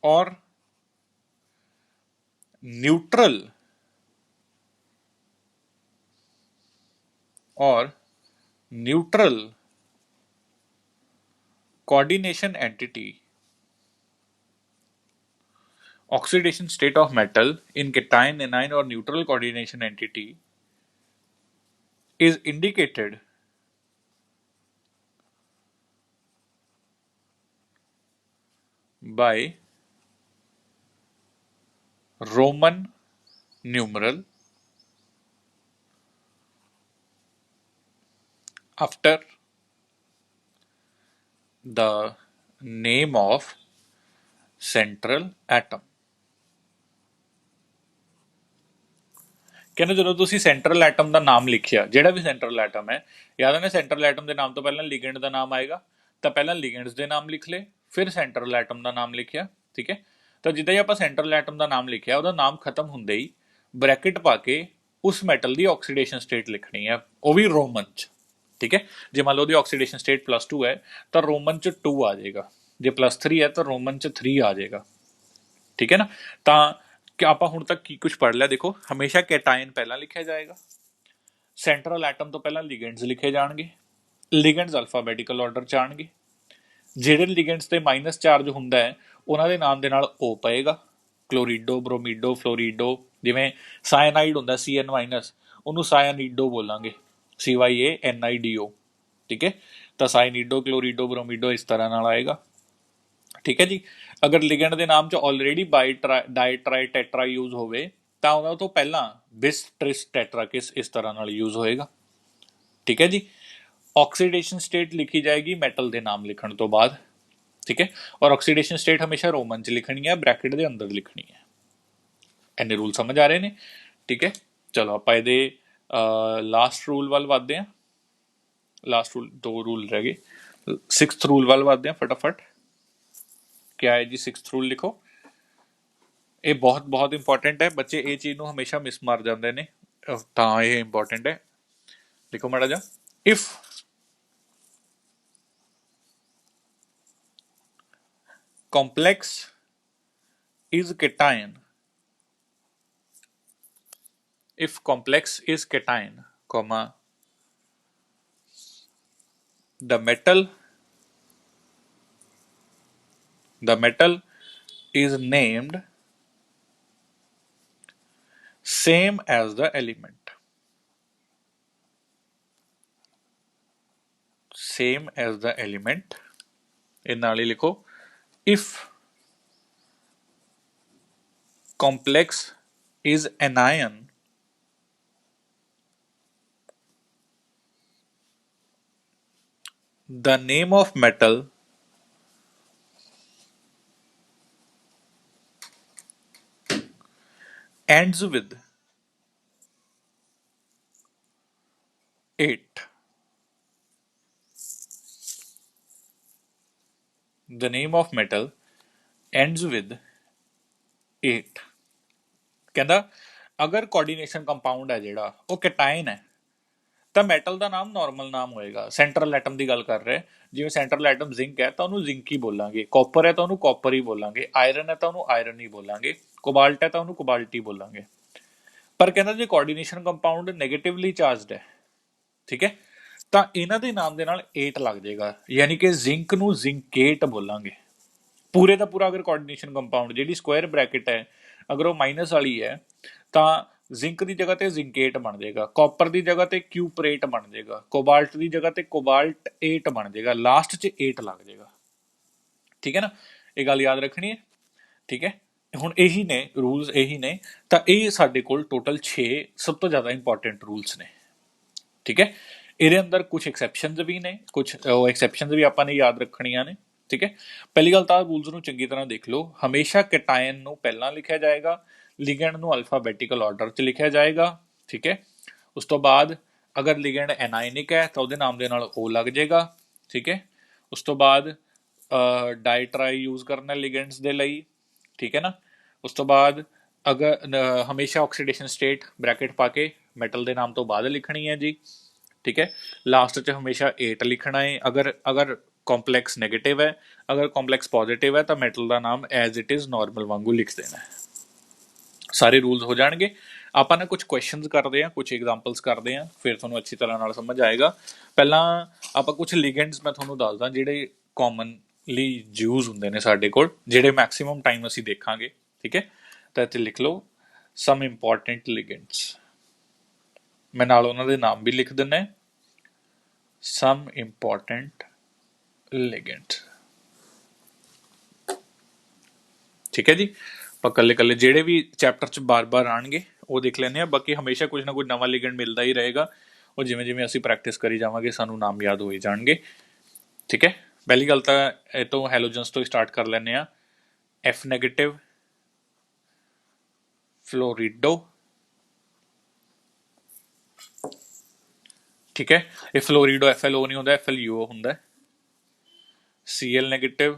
or neutral coordination entity. Oxidation state of metal in cation, anion or neutral coordination entity is indicated by Roman numeral after the name of central atom। ਕਹਿੰਦੇ ਜਦੋਂ ਤੁਸੀਂ central atom ਦਾ ਨਾਮ ਲਿਖਿਆ, ਜਿਹੜਾ ਵੀ central atom ਹੈ, ਯਾਦ ਹੈ ਨਾ ਸੈਂਟਰਲ ਐਟਮ ਦੇ ਨਾਮ ਤੋਂ ਪਹਿਲਾਂ ਲਿਗੈਂਡ ਦਾ ਨਾਮ ਆਏਗਾ, ਤਾਂ ਪਹਿਲਾਂ ਲਿਗੈਂਡਸ ਦੇ ਨਾਮ ਲਿਖ ਲਏ, ਫਿਰ ਸੈਂਟਰਲ ਐਟਮ ਦਾ ਨਾਮ ਲਿਖਿਆ। ਠੀਕ ਹੈ। ਤਾਂ ਜਿੱਦਾਂ ਹੀ ਆਪਾਂ ਸੈਂਟਰਲ ਐਟਮ ਦਾ ਨਾਮ ਲਿਖਿਆ, ਉਹਦਾ ਨਾਮ ਖਤਮ ਹੁੰਦੇ ਹੀ ਬ੍ਰੈਕਟ ਪਾ ਕੇ ਉਸ ਮੈਟਲ ਦੀ ਆਕਸੀਡੇਸ਼ਨ ਸਟੇਟ ਲਿਖਣੀ ਹੈ, ਉਹ ਵੀ ਰੋਮਨ 'ਚ। ਠੀਕ ਹੈ। ਜੇ ਮੰਨ ਲਓ ਉਹਦੀ ਆਕਸੀਡੇਸ਼ਨ ਸਟੇਟ +2 ਹੈ, ਤਾਂ ਰੋਮਨ 'ਚ 2 ਆ ਜਾਏਗਾ। ਜੇ +3 ਹੈ ਤਾਂ ਰੋਮਨ 'ਚ 3 ਆ ਜਾਏਗਾ। ਠੀਕ ਹੈ ਨਾ। ਤਾਂ ਕਿ ਆਪਾਂ ਹੁਣ ਤੱਕ ਕੀ ਕੁਝ ਪੜ੍ਹ ਲਿਆ, ਦੇਖੋ ਹਮੇਸ਼ਾ ਕੈਟਾਇਨ ਪਹਿਲਾਂ ਲਿਖਿਆ ਜਾਏਗਾ, ਸੈਂਟਰਲ ਐਟਮ ਤੋਂ ਪਹਿਲਾਂ ਲਿਗੈਂਡਸ ਲਿਖੇ ਜਾਣਗੇ, ਲਿਗੈਂਡਸ ਅਲਫਾਬੈਟਿਕਲ ਆਰਡਰ 'ਚ ਆਣਗੇ, ਜਿਹੜੇ ਲਿਗੈਂਡਸ ਤੇ ਮਾਈਨਸ ਚਾਰਜ ਹੁੰਦਾ ਹੈ ਉਹਨਾਂ ਦੇ ਨਾਮ ਦੇ ਨਾਲ O ਪਏਗਾ, ਕਲੋਰੀਡੋ, ਬ੍ਰੋਮੀਡੋ, ਫਲੋਰੀਡੋ। ਜਿਵੇਂ ਸਾਇਨਾਈਡ ਹੁੰਦਾ CN-, ਉਹਨੂੰ ਸਾਇਨੀਡੋ ਬੋਲਾਂਗੇ, CYANIDO। ਠੀਕ ਹੈ। ਤਾਂ ਸਾਇਨੀਡੋ, ਕਲੋਰੀਡੋ, ਬ੍ਰੋਮੀਡੋ ਇਸ ਤਰ੍ਹਾਂ ਨਾਲ ਆਏਗਾ। ਠੀਕ ਹੈ ਜੀ। ਅਗਰ ਲਿਗੈਂਡ ਦੇ ਨਾਮ 'ਚ ਆਲਰੇਡੀ ਡਾਈ ਟਰਾਈ ਟੈਟਰਾ ਯੂਜ਼ ਹੋਵੇ, ਤਾਂ ਉਹਨਾਂ ਤੋਂ ਪਹਿਲਾਂ ਬਿਸ, ਟ੍ਰਿਸ, ਟੈਟਰਾਕਿਸ ਇਸ ਤਰ੍ਹਾਂ ਨਾਲ ਯੂਜ਼ ਹੋਏਗਾ। ਠੀਕ ਹੈ ਜੀ। ਆਕਸੀਡੇਸ਼ਨ ਸਟੇਟ ਲਿਖੀ ਜਾਏਗੀ ਮੈਟਲ ਦੇ ਨਾਮ ਲਿਖਣ ਤੋਂ ਬਾਅਦ। ਠੀਕ ਹੈ। ਔਰ ਆਕਸੀਡੇਸ਼ਨ ਸਟੇਟ ਹਮੇਸ਼ਾ ਰੋਮਨ 'ਚ ਲਿਖਣੀ ਹੈ, ਬ੍ਰੈਕਟ ਦੇ ਅੰਦਰ ਲਿਖਣੀ ਹੈ। ਇੰਨੇ ਰੂਲ ਸਮਝ ਆ ਰਹੇ ਨੇ? ਠੀਕ ਹੈ। ਚਲੋ ਆਪਾਂ ਇਹਦੇ ਲਾਸਟ ਰੂਲ ਵੱਲ ਵੱਧਦੇ ਹਾਂ। ਲਾਸਟ ਰੂਲ 2 ਰੂਲ ਰਹਿ ਗਏ। 6th ਰੂਲ ਵੱਲ ਵੱਧਦੇ ਹਾਂ ਫਟਾਫਟ। क्या है जी 6th रूल लिखो। ਇਹ ਬਹੁਤ ਇੰਪੋਰਟੈਂਟ ਹੈ ਬੱਚੇ, ਇਹ ਚੀਜ਼ ਨੂੰ ਹਮੇਸ਼ਾ ਮਿਸ ਮਾਰ ਜਾਂਦੇ ਨੇ, ਤਾਂ ਇਹ ਇੰਪੋਰਟੈਂਟ ਹੈ। ਲਿਖੋ ਮਾੜਾ ਜਿਹਾ। complex is cation, if complex is cation, comma, the metal is named same as the element, same as the element, ਇਹ ਨਾਲ ਹੀ ਲਿਖੋ, if complex is anion, the name of metal ends with 8. The name of metal ends with 8. ਕਹਿੰਦਾ ਅਗਰ coordination compound ਹੈ ਜਿਹੜਾ ਉਹ ਕੈਟਾਇਨ ਹੈ ਤਾਂ ਮੈਟਲ ਦਾ ਨਾਮ ਨਾਰਮਲ ਨਾਮ ਹੋਏਗਾ। ਸੈਂਟਰਲ ਐਟਮ ਦੀ ਗੱਲ ਕਰ ਰਹੇ, ਜਿਵੇਂ ਸੈਂਟਰਲ ਐਟਮ ਜ਼ਿੰਕ ਹੈ ਤਾਂ ਉਹਨੂੰ ਜ਼ਿੰਕ ਹੀ ਬੋਲਾਂਗੇ, ਕਾਪਰ ਹੈ ਤਾਂ ਉਹਨੂੰ ਕਾਪਰ ਹੀ ਬੋਲਾਂਗੇ, ਆਇਰਨ ਹੈ ਤਾਂ ਉਹਨੂੰ ਆਇਰਨ ਹੀ ਬੋਲਾਂਗੇ, ਕੋਬਾਲਟ ਹੈ ਤਾਂ ਉਹਨੂੰ ਕੋਬਾਲਟ ਹੀ ਬੋਲਾਂਗੇ। ਪਰ ਕਹਿੰਦਾ ਜੇ ਕੋਆਰਡੀਨੇਸ਼ਨ ਕੰਪਾਊਂਡ ਨੈਗੇਟਿਵਲੀ ਚਾਰਜਡ ਹੈ, ਠੀਕ ਹੈ, ਤਾਂ ਇਹਨਾਂ ਦੇ ਨਾਮ ਦੇ ਨਾਲ 8 ਲੱਗ ਜਾਏਗਾ, ਯਾਨੀ ਕਿ ਜ਼ਿੰਕ ਨੂੰ ਜ਼ਿੰਕੇਟ ਬੋਲਾਂਗੇ। ਪੂਰੇ ਦਾ ਪੂਰਾ ਅਗਰ ਕੋਆਰਡੀਨੇਸ਼ਨ ਕੰਪਾਊਂਡ ਜਿਹੜੀ ਸਕੁਆਇਰ ਬ੍ਰੈਕਟ ਹੈ ਅਗਰ ਉਹ ਮਾਈਨਸ ਵਾਲੀ ਹੈ ਤਾਂ ਜ਼ਿੰਕ ਦੀ ਜਗ੍ਹਾ ਤੇ ਜ਼ਿੰਕੇਟ ਬਣ ਜਾਏਗਾ, ਕਾਪਰ ਦੀ ਜਗ੍ਹਾ ਤੇ ਕਿਊਪਰੇਟ ਬਣ ਜਾਏਗਾ, ਕੋਬਾਲਟ ਦੀ ਜਗ੍ਹਾ ਤੇ ਕੋਬਾਲਟ 8 ਬਣ ਜਾਏਗਾ, ਲਾਸਟ 'ਚ 8 ਲੱਗ ਜਾਏਗਾ। ਠੀਕ ਹੈ ਨਾ, ਇਹ ਗੱਲ ਯਾਦ ਰੱਖਣੀ ਹੈ। ਠੀਕ ਹੈ, ਹੁਣ ਇਹੀ ਨੇ ਰੂਲਸ, ਇਹੀ ਨੇ, ਤਾਂ ਇਹ ਸਾਡੇ ਕੋਲ ਟੋਟਲ 6 ਸਭ ਤੋਂ ਜ਼ਿਆਦਾ ਇੰਪੋਰਟੈਂਟ ਰੂਲਸ ਨੇ। ਠੀਕ ਹੈ, ਇਹਦੇ ਅੰਦਰ ਕੁਝ ਐਕਸੈਪਸ਼ਨਸ ਵੀ ਨੇ, ਕੁਝ ਐਕਸੈਪਸ਼ਨਸ ਵੀ ਆਪਾਂ ਨੇ ਯਾਦ ਰੱਖਣੀਆਂ ਨੇ। ਠੀਕ ਹੈ, ਪਹਿਲੀ ਗੱਲ ਤਾਂ ਰੂਲਸ ਨੂੰ ਚੰਗੀ ਤਰ੍ਹਾਂ ਦੇਖ ਲਓ। ਹਮੇਸ਼ਾ ਕੈਟਾਇਨ ਨੂੰ ਪਹਿਲਾਂ ਲਿਖਿਆ ਜਾਏਗਾ, ਲਿਗੈਂਡ ਨੂੰ ਅਲਫਾਬੈਟੀਕਲ ਆਰਡਰ 'ਚ ਲਿਖਿਆ ਜਾਏਗਾ। ਠੀਕ ਹੈ, ਉਸ ਤੋਂ ਬਾਅਦ ਅਗਰ ਲਿਗੈਂਡ ਐਨਾਇਨਿਕ ਹੈ ਤਾਂ ਉਹਦੇ ਨਾਮ ਦੇ ਨਾਲ O ਲੱਗ ਜਾਏਗਾ। ਠੀਕ ਹੈ, ਉਸ ਤੋਂ ਬਾਅਦ ਡਾਈਟਰਾਈ ਯੂਜ਼ ਕਰਨਾ ਲਿਗੈਂਡਸ ਦੇ ਲਈ। ਠੀਕ ਹੈ ਨਾ, ਉਸ ਤੋਂ ਬਾਅਦ ਅਗਰ ਹਮੇਸ਼ਾ ਆਕਸੀਡੇਸ਼ਨ ਸਟੇਟ ਬ੍ਰੈਕਟ ਪਾ ਕੇ ਮੈਟਲ ਦੇ ਨਾਮ ਤੋਂ ਬਾਅਦ ਲਿਖਣੀ ਹੈ ਜੀ। ਠੀਕ ਹੈ, ਲਾਸਟ 'ਚ ਹਮੇਸ਼ਾ 8 ਲਿਖਣਾ ਹੈ। ਅਗਰ ਕੰਪਲੈਕਸ ਨੈਗੇਟਿਵ ਹੈ, ਅਗਰ ਕੰਪਲੈਕਸ ਪੋਜ਼ਿਟਿਵ ਹੈ ਤਾਂ ਮੈਟਲ ਦਾ ਨਾਮ ਐਜ਼ ਇਟ ਇਜ਼ ਨਾਰਮਲ ਵਾਂਗੂ ਲਿਖ ਦੇਣਾ ਹੈ। ਸਾਰੇ ਰੂਲਸ ਹੋ ਜਾਣਗੇ। ਆਪਾਂ ਨਾ ਕੁਝ ਕੁਐਸਚਨਸ ਕਰਦੇ ਹਾਂ, ਕੁਝ ਐਗਜ਼ਾਮਪਲਸ ਕਰਦੇ ਹਾਂ, ਫਿਰ ਤੁਹਾਨੂੰ ਅੱਛੀ ਤਰ੍ਹਾਂ ਨਾਲ ਸਮਝ ਆਏਗਾ। ਪਹਿਲਾਂ ਆਪਾਂ ਕੁਝ ਲਿਗੈਂਡਸ ਮੈਂ ਤੁਹਾਨੂੰ ਦੱਸਦਾ ਜਿਹੜੇ ਕਾਮਨਲੀ ਯੂਜ਼ ਹੁੰਦੇ ਨੇ ਸਾਡੇ ਕੋਲ, ਜਿਹੜੇ ਮੈਕਸਿਮਮ ਟਾਈਮ ਅਸੀਂ ਦੇਖਾਂਗੇ। ਠੀਕ ਹੈ, ਤਾਂ ਇੱਥੇ ਲਿਖ ਲਓ ਸਮ ਇੰਪੋਰਟੈਂਟ ਲਿਗੈਂਡਸ, ਮੈਂ ਨਾਲ ਉਹਨਾਂ ਦੇ ਨਾਮ ਵੀ ਲਿਖ ਦਿੰਦਾ। ਸਮ ਇੰਪੋਰਟੈਂਟ ਲਿਗੈਂਡ। ਠੀਕ ਹੈ ਜੀ, ਆਪਾਂ ਕੱਲੇ ਕੱਲੇ ਜਿਹੜੇ ਵੀ ਚੈਪਟਰ 'ਚ ਬਾਰ-ਬਾਰ ਆਉਣਗੇ ਉਹ ਦੇਖ ਲੈਂਦੇ ਹਾਂ। ਬਾਕੀ ਹਮੇਸ਼ਾ ਕੁਝ ਨਾ ਕੁਝ ਨਵਾਂ ਲਿਗੈਂਡ ਮਿਲਦਾ ਹੀ ਰਹੇਗਾ, ਉਹ ਜਿਵੇਂ ਜਿਵੇਂ ਅਸੀਂ ਪ੍ਰੈਕਟਿਸ ਕਰੀ ਜਾਵਾਂਗੇ ਸਾਨੂੰ ਨਾਮ ਯਾਦ ਹੋਈ ਜਾਣਗੇ। ਠੀਕ ਹੈ, ਪਹਿਲੀ ਗੱਲ ਤਾਂ ਇਹ ਤੋਂ ਹੈਲੋਜਨਸ ਤੋਂ ਹੀ ਸਟਾਰਟ ਕਰ ਲੈਂਦੇ ਹਾਂ। F negative, fluorido. ਠੀਕ ਹੈ, ਇਹ ਫਲੋਰੀਡੋ FLO ਨਹੀਂ ਹੁੰਦਾ, FLUO ਹੁੰਦਾ। Cl negative,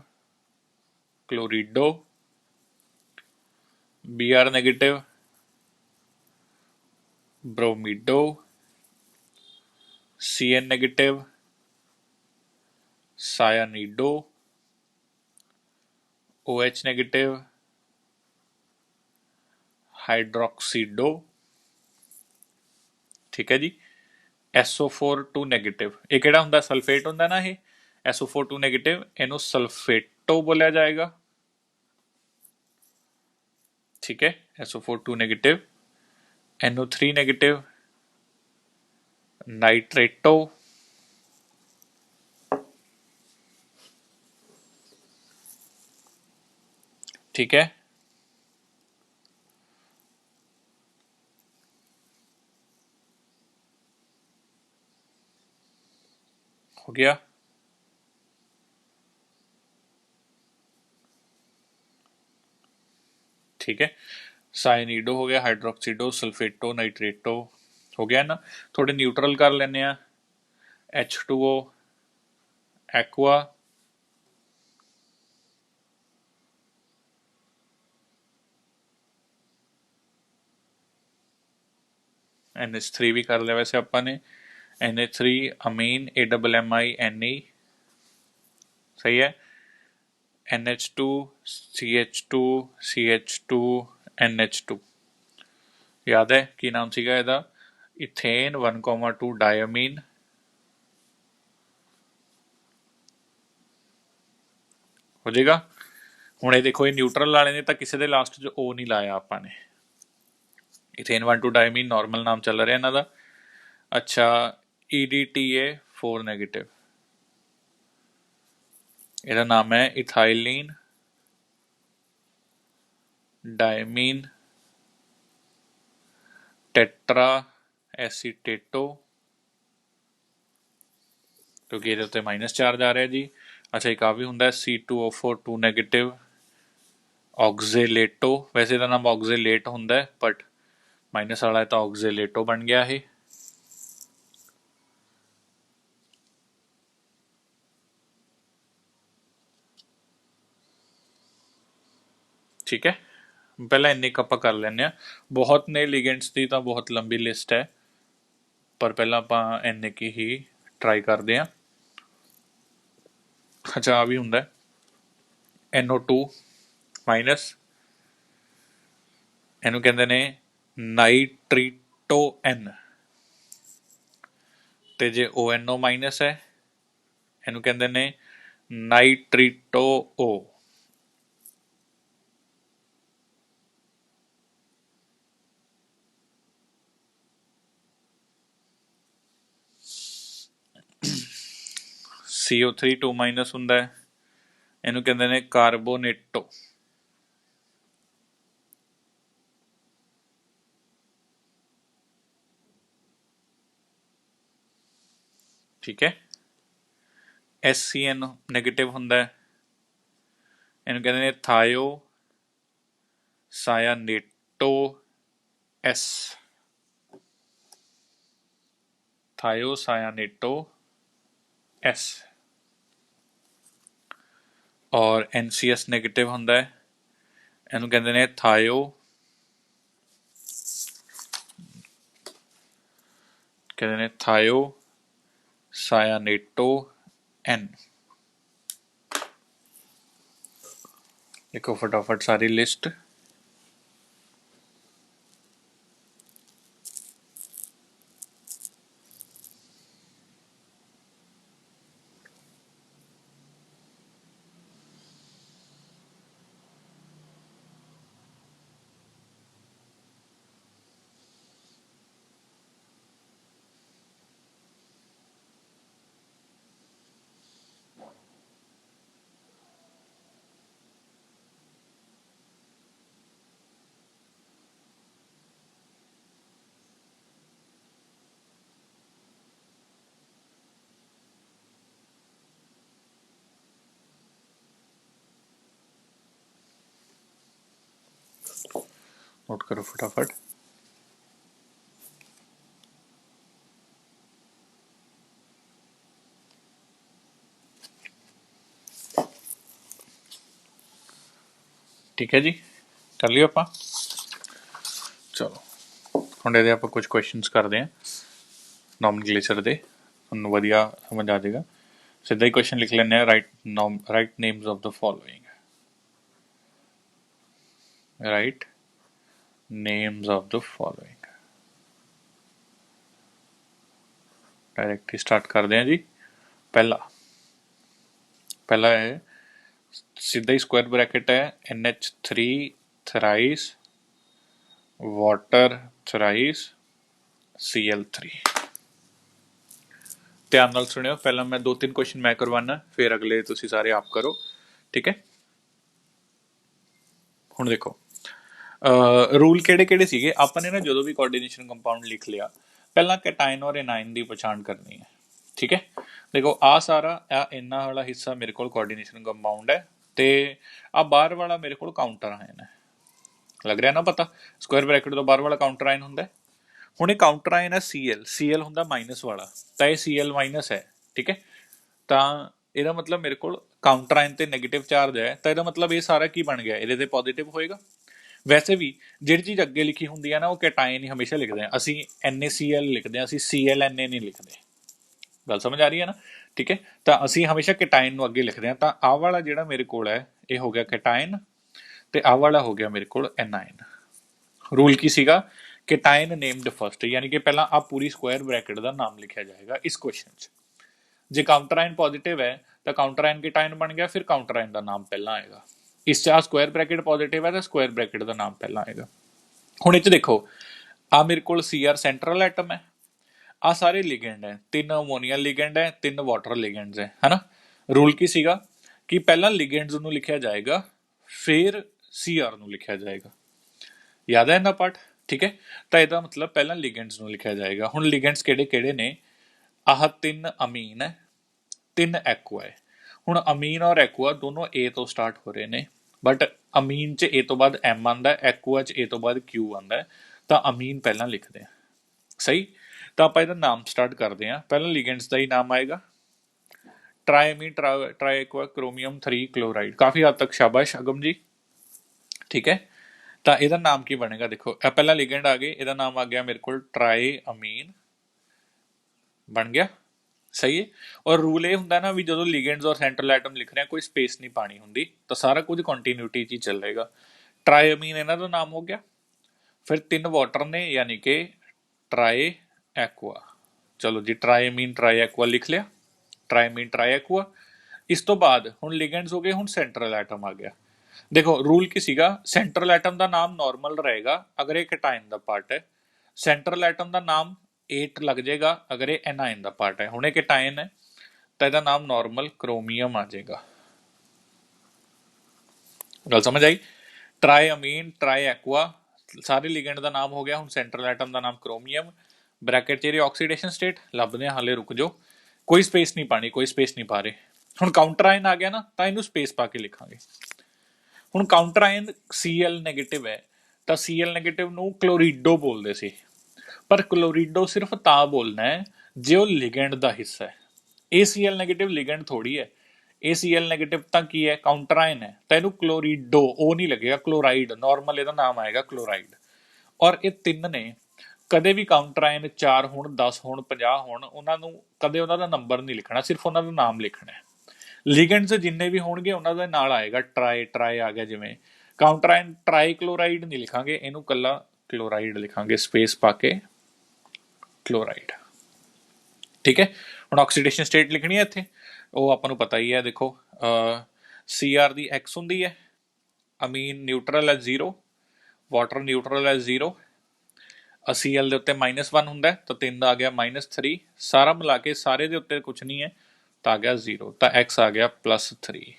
chlorido. Br negative, bromido. Cn negative, cyanido. OH negative, hydroxido. ਠੀਕ ਹੈ ਜੀ, SO4 ਨੈਗੇਟਿਵ, ਇਹ ਕਿਹੜਾ ਹੁੰਦਾ? ਸਲਫੇਟ ਹੁੰਦਾ ਨਾ ਇਹ। SO4 ਨੈਗੇਟਿਵ, ਇਹਨੂੰ ਸਲਫੇਟੋ ਬੋਲਿਆ ਜਾਏਗਾ। ਠੀਕ ਹੈ, SO4 ਨੈਗੇਟਿਵ। NO3 negative, ਨਾਈਟ੍ਰੇਟੋ। ਠੀਕ ਹੈ, ਹੋ ਗਿਆ। ਠੀਕ ਹੈ, ਸਾਇਨੀਡੋ ਹੋ ਗਿਆ, ਹਾਈਡਰੋਕਸੀਡੋ, ਸਲਫੇਟੋ, ਨਾਈਟ੍ਰੇਟੋ ਹੋ ਗਿਆ ਨਾ। ਥੋੜੇ ਨਿਊਟਰਲ ਕਰ ਲੈਂਦੇ ਆ। H2O, aqua. NH3 ਵੀ ਕਰ ਲਿਆ ਵੈਸੇ ਆਪਾਂ ਨੇ। NH3 Amin, AMMINE। ਸਹੀ ਹੈ, NH2 CH2 CH2 NH2 याद है की नाम सीगा ਇਹਦਾ इथेन 1,2 डायमीन हो जाएगा। ਹੁਣ ਇਹ ਦੇਖੋ ਇਹ ਨਿਊਟਰਲ ਵਾਲੇ ਨੇ ਤਾਂ ਕਿਸੇ ਦੇ ਲਾਸਟ 'ਚ O ਨਹੀਂ ਲਾਇਆ ਆਪਾਂ ਨੇ ਇਥੇਨ 1,2 ਡਾਇਮੀਨ ਨਾਰਮਲ ਨਾਮ ਚੱਲ ਰਿਹਾ ਇਹਨਾਂ ਦਾ। ਅੱਛਾ EDTA 4 ਨੈਗੇਟਿਵ ਇਹਦਾ ਨਾਮ ਹੈ ਇਥਾਈਲੀਨ डायमीन टेट्रा एसीटेटो क्योंकि ये उत्ते माइनस चार्ज आ रहा है जी। अच्छा एक आ भी होंगे C2O4 2 नैगेटिव ऑक्जेलेटो वैसे इसका नाम ऑक्जेलेट होंगे बट माइनस वाला है तो ऑक्जेलेटो बन गया है। ठीक है पहला इन्ने आप कर लें बहुत ने लिगेंड्स की तो बहुत लंबी लिस्ट है पर पहला आप इन्ने की ही ट्राई करते हैं। अच्छा आ भी होंगे NO2 माइनस इनू कहते ने नाइट्रीटो N ते जे ONO माइनस है इनू कहते ने नाइट्रीटो O। CO3 2 माइनस होंगे इनू कहते ने कार्बोनेटो। ठीक है SCN नेगेटिव होंगे इनू कहते ने थायो सायानेटो S थायो सायानेटो S। और NCS नेगेटिव होंगे इनू कहते ने थायो कहते ने थायो सायानेटो N। लिखो फटाफट सारी लिस्ट। नोट करो फटाफट। ठीक है जी कर लियो आप चलो हम ये आप कुछ क्वेश्चंस करते हैं नॉमनक्लेचर दे तुहानू वधिया समझ आ जाएगा। सीधा ही क्वेश्चन लिख लें right names of the following right names of the following direct he start करते हैं जी। पहला पहला है सीधा ही स्क्वायर ब्रैकेट है NH3 thrice water thrice Cl3। ध्यान नाल सुनियो पहला मैं 2-3 क्वेश्चन मैं करवाना फिर अगले तुसी सारे आप करो। ठीक है हुण देखो रूल किहड़े-किहड़े सीगे आपने ना जो भी कोऑर्डिनेशन कंपाउंड लिख लिया पहला कैटाइन और एनाइन की पहचान करनी है। ठीक है देखो आ सारा इन्ना वाला हिस्सा मेरे को कोऑर्डिनेशन कंपाउंड है ते आ बाहर वाला मेरे को काउंटर आयन है लग रहा ना पता स्क्वायर ब्रैकेट तो बाहर वाला काउंटर आयन होंगे। हुण ये काउंटर आयन है Cl होंगे माइनस वाला तो ये Cl माइनस है। ठीक है तो ਇਹਦਾ मतलब मेरे को काउंटर आयन ते नैगेटिव चार्ज है तो ਇਹਦਾ मतलब ये सारा की बन गया ਇਹਦੇ ਤੇ पॉजिटिव होएगा। वैसे भी ਜਿਹੜੀ चीज़ अगे लिखी होंगी है ना वो कैटाइन ही हमेशा लिखते हैं असी NaCl लिखते हैं असी ClNa नहीं लिखते। ਗੱਲ ਸਮਝ ਆ ਰਹੀ ਹੈ ਨਾ? ਠੀਕ ਹੈ, ਤਾਂ ਅਸੀਂ ਹਮੇਸ਼ਾ ਕੈਟਾਇਨ ਨੂੰ ਅੱਗੇ ਲਿਖਦੇ ਹਾਂ। ਤਾਂ ਆਹ ਵਾਲਾ ਜਿਹੜਾ ਮੇਰੇ ਕੋਲ ਹੈ ਇਹ ਹੋ ਗਿਆ ਕੈਟਾਇਨ, ਤੇ ਆਹ ਵਾਲਾ ਹੋ ਗਿਆ ਮੇਰੇ ਕੋਲ ਐਨਾਇਨ। ਰੂਲ ਕੀ ਸੀਗਾ? ਕੈਟਾਇਨ ਨੇਮਡ ਫਸਟ, ਯਾਨੀ ਕਿ ਪਹਿਲਾਂ ਆ ਪੂਰੀ ਸਕੁਆਇਰ ਬ੍ਰੈਕਟ ਦਾ ਨਾਮ ਲਿਖਿਆ ਜਾਏਗਾ ਇਸ ਕੁਐਸਚਨ 'ਚ। ਜੇ ਕਾਊਂਟਰ ਆਇਨ ਪੋਜ਼ਿਟਿਵ ਹੈ ਤਾਂ ਕਾਊਂਟਰ ਆਇਨ ਕੈਟਾਇਨ ਬਣ ਗਿਆ, ਫਿਰ ਕਾਊਂਟਰ ਆਇਨ ਦਾ ਨਾਮ ਪਹਿਲਾਂ ਆਏਗਾ। ਇਸ 'ਚ ਆ ਸਕੁਆਇਰ ਬ੍ਰੈਕਟ ਪੋਜ਼ਿਟਿਵ ਹੈ ਤਾਂ ਸਕੁਆਇਰ ਬ੍ਰੈਕਟ ਦਾ ਨਾਮ ਪਹਿਲਾਂ ਆਏਗਾ। ਹੁਣ ਇਹ 'ਚ ਦੇਖੋ, ਆ ਮੇਰੇ ਕੋਲ Cr ਸੈਂਟਰਲ ਐਟਮ ਹੈ, ਆ ਸਾਰੇ ਲਿਗੈਂਡ ਹੈ, 3 ਅਮੋਨੀਆ ਲਿਗੈਂਡ ਹੈ, 3 ਵਾਟਰ ਲਿਗੈਂਡਸ ਹੈ, ਹਨਾ। ਰੂਲ ਕੀ ਸੀਗਾ ਕਿ ਪਹਿਲਾਂ ਲਿਗੈਂਡਸ ਨੂੰ ਲਿਖਿਆ ਜਾਏਗਾ, ਫਿਰ Cr ਨੂੰ ਲਿਖਿਆ ਜਾਏਗਾ। ਯਾਦ ਹੈ ਇਹਦਾ ਪਾਰਟ? ਠੀਕ ਹੈ, ਤਾਂ ਇਹਦਾ ਮਤਲਬ ਪਹਿਲਾਂ ਲਿਗੈਂਡਸ ਨੂੰ ਲਿਖਿਆ ਜਾਏਗਾ। ਹੁਣ ਲਿਗੈਂਡਸ ਕਿਹੜੇ ਕਿਹੜੇ ਨੇ? ਆਹ 3 ਅਮੀਨ ਹੈ, 3 ਐਕੁਆ ਹੈ। ਹੁਣ ਅਮੀਨ ਔਰ ਐਕੁਆ ਦੋਨੋਂ A ਤੋਂ ਸਟਾਰਟ ਹੋ ਰਹੇ ਨੇ, ਬਟ ਅਮੀਨ 'ਚ A ਤੋਂ ਬਾਅਦ M ਆਉਂਦਾ, ਐਕੁਆ 'ਚ A ਤੋਂ ਬਾਅਦ Q ਆਉਂਦਾ, ਤਾਂ ਅਮੀਨ ਪਹਿਲਾਂ ਲਿਖਦੇ ਆ। ਸਹੀ, ਤਾਂ ਆਪਾਂ ਇਹਦਾ ਨਾਮ ਸਟਾਰਟ ਕਰਦੇ ਹਾਂ। ਪਹਿਲਾਂ ਲਿਗੈਂਡਸ ਦਾ ਹੀ ਨਾਮ ਆਏਗਾ, ਟ੍ਰਾਈਅਮੀਨ ਟ੍ਰਾਈਐਕੁਆ ਕ੍ਰੋਮੀਅਮ 3 ਕਲੋਰਾਈਡ। ਕਾਫੀ ਹੱਦ ਤੱਕ ਸ਼ਾਬਾਸ਼ ਅਗਮ ਜੀ। ਠੀਕ ਹੈ, ਤਾਂ ਇਹਦਾ ਨਾਮ ਕੀ ਬਣੇਗਾ? ਦੇਖੋ, ਇਹ ਪਹਿਲਾਂ ਲਿਗੈਂਡ ਆ ਗਏ, ਇਹਦਾ ਨਾਮ ਆ ਗਿਆ ਮੇਰੇ ਕੋਲ ਟ੍ਰਾਈਅਮੀਨ, ਬਣ ਗਿਆ। ਸਹੀ ਹੈ, ਔਰ ਰੂਲ ਇਹ ਹੁੰਦਾ ਨਾ ਵੀ ਜਦੋਂ ਲਿਗੈਂਡਸ ਔਰ ਸੈਂਟਰਲ ਐਟਮ ਲਿਖ ਰਹੇ ਆ ਕੋਈ ਸਪੇਸ ਨਹੀਂ ਪਾਣੀ ਹੁੰਦੀ, ਤਾਂ ਸਾਰਾ ਕੁਝ ਕੰਟੀਨਿਊਟੀ 'ਚ ਹੀ ਚੱਲੇਗਾ। ਟ੍ਰਾਈਅਮੀਨ ਇਹਨਾਂ ਦਾ ਨਾਮ ਹੋ ਗਿਆ। ਫਿਰ 3 ਵਾਟਰ ਨੇ, ਯਾਨੀ ਕਿ ਟ੍ਰਾਈ ਐਕੁਆ। ਚਲੋ ਜੀ, ਟ੍ਰਾਈਅਮੀਨ ਟ੍ਰਾਈ ਐਕੁਆ ਲਿਖ ਲਿਆ, ਟ੍ਰਾਈਅਮੀਨ ਟ੍ਰਾਈ ਐਕੁਆ। ਇਸ ਤੋਂ ਬਾਅਦ ਹੁਣ ਲਿਗੈਂਡਸ ਹੋ ਗਏ, ਹੁਣ ਸੈਂਟਰਲ ਐਟਮ ਆ ਗਿਆ। ਦੇਖੋ, ਰੂਲ ਕੀ ਸੀਗਾ? ਸੈਂਟਰਲ ਐਟਮ ਦਾ ਨਾਮ ਨਾਰਮਲ ਰਹੇਗਾ ਅਗਰ ਇਹ ਕੈਟਾਇਨ ਦਾ ਪਾਰਟ ਹੈ, ਸੈਂਟਰਲ ਐਟਮ ਦਾ ਨਾਮ 8 ਲੱਗ ਜਾਏਗਾ ਅਗਰ ਇਹ ਐਨਾਇਨ ਦਾ ਪਾਰਟ ਹੈ। ਹੁਣ ਇਹ ਕੈਟਾਇਨ ਹੈ ਤਾਂ ਇਹਦਾ ਨਾਮ ਨਾਰਮਲ ਕ੍ਰੋਮੀਅਮ ਆ ਜਾਏਗਾ। ਗੱਲ ਸਮਝ ਆਈ? ਟ੍ਰਾਈਅਮੀਨ ਟ੍ਰਾਈ ਐਕੁਆ ਸਾਰੇ ਲਿਗੈਂਡ ਦਾ ਨਾਮ ਹੋ ਗਿਆ। ਹੁਣ ਸੈਂਟਰਲ ਐਟਮ ਦਾ ਨਾਮ ਕ੍ਰੋਮੀਅਮ, ਬ੍ਰੈਕਟ 'ਚ ਇਹਦੀ ਆਕਸੀਡੇਸ਼ਨ ਸਟੇਟ ਲੱਭਦੇ ਆ, ਹਾਲੇ ਰੁਕ ਜਾਓ, ਕੋਈ ਸਪੇਸ ਨਹੀਂ ਪਾਣੀ, ਕੋਈ ਸਪੇਸ ਨਹੀਂ ਪਾ ਰਹੇ। ਹੁਣ ਕਾਊਂਟਰ ਆਇਨ ਆ ਗਿਆ ਨਾ, ਤਾਂ ਇਹਨੂੰ ਸਪੇਸ ਪਾ ਕੇ ਲਿਖਾਂਗੇ। ਹੁਣ ਕਾਊਂਟਰ ਆਇਨ Cl ਨੈਗੇਟਿਵ ਹੈ, ਤਾਂ Cl ਨੈਗੇਟਿਵ ਨੂੰ ਕਲੋਰੀਡੋ ਬੋਲਦੇ ਸੀ, ਪਰ ਕਲੋਰੀਡੋ ਸਿਰਫ ਤਾਂ ਬੋਲਣਾ ਹੈ ਜੇ ਉਹ ਲਿਗੈਂਡ ਦਾ ਹਿੱਸਾ ਹੈ। ਇਹ Cl ਨੈਗੇਟਿਵ ਲਿਗੈਂਡ ਥੋੜੀ ਹੈ, ਇਹ Cl ਨੈਗੇਟਿਵ ਤਾਂ ਕੀ ਹੈ? ਕਾਊਂਟਰ ਆਇਨ ਹੈ, ਤਾਂ ਇਹਨੂੰ ਕਲੋਰੀਡੋ ਉਹ ਨਹੀਂ ਲੱਗੇਗਾ, ਕਲੋਰਾਈਡ ਨਾਰਮਲ ਇਹਦਾ ਨਾਮ ਆਏਗਾ, ਕਲੋਰਾਈਡ। ਔਰ ਇਹ 3 ਨੇ, ਕਦੇ ਵੀ ਕਾਊਂਟਰ ਆਇਨ 4 ਹੋਣ, 10 ਹੋਣ, 50 ਹੋਣ, ਉਹਨਾਂ ਨੂੰ ਕਦੇ ਉਹਨਾਂ ਦਾ ਨੰਬਰ ਨਹੀਂ ਲਿਖਣਾ, ਸਿਰਫ ਉਹਨਾਂ ਦਾ ਨਾਮ ਲਿਖਣਾ ਹੈ। ਲਿਗੈਂਡਸ ਜਿੰਨੇ ਵੀ ਹੋਣਗੇ ਉਹਨਾਂ ਦੇ ਨਾਲ ਆਏਗਾ ਟ੍ਰਾਈ, ਟ੍ਰਾਈ ਆ ਗਿਆ। ਜਿਵੇਂ ਕਾਊਂਟਰ ਆਇਨ ਟ੍ਰਾਈ ਕਲੋਰਾਈਡ ਨਹੀਂ ਲਿਖਾਂਗੇ, ਇਹਨੂੰ ਕੱਲਾ ਕਲੋਰਾਈਡ ਲਿਖਾਂਗੇ, ਸਪੇਸ ਪਾ ਕੇ ਕਲੋਰਾਈਡ। ਠੀਕ ਹੈ, ਹੁਣ ਆਕਸੀਡੇਸ਼ਨ ਸਟੇਟ ਲਿਖਣੀ ਹੈ ਇੱਥੇ, ਉਹ ਆਪਾਂ ਨੂੰ ਪਤਾ ਹੀ ਹੈ। ਦੇਖੋ, Cr ਦੀ X ਹੁੰਦੀ ਹੈ, ਅਮੀਨ ਨਿਊਟਰਲ ਹੈ 0, ਵਾਟਰ ਨਿਊਟਰਲ ਹੈ 0, Cl ਦੇ ਉੱਤੇ -1 ਹੁੰਦਾ, ਤਾਂ 3 ਦਾ ਆ ਗਿਆ -3, ਸਾਰਾ ਮਿਲਾ ਕੇ ਸਾਰੇ ਦੇ ਉੱਤੇ ਕੁਝ ਨਹੀਂ ਹੈ ਤਾਂ ਆ ਗਿਆ 0, ਤਾਂ X ਆ ਗਿਆ +3,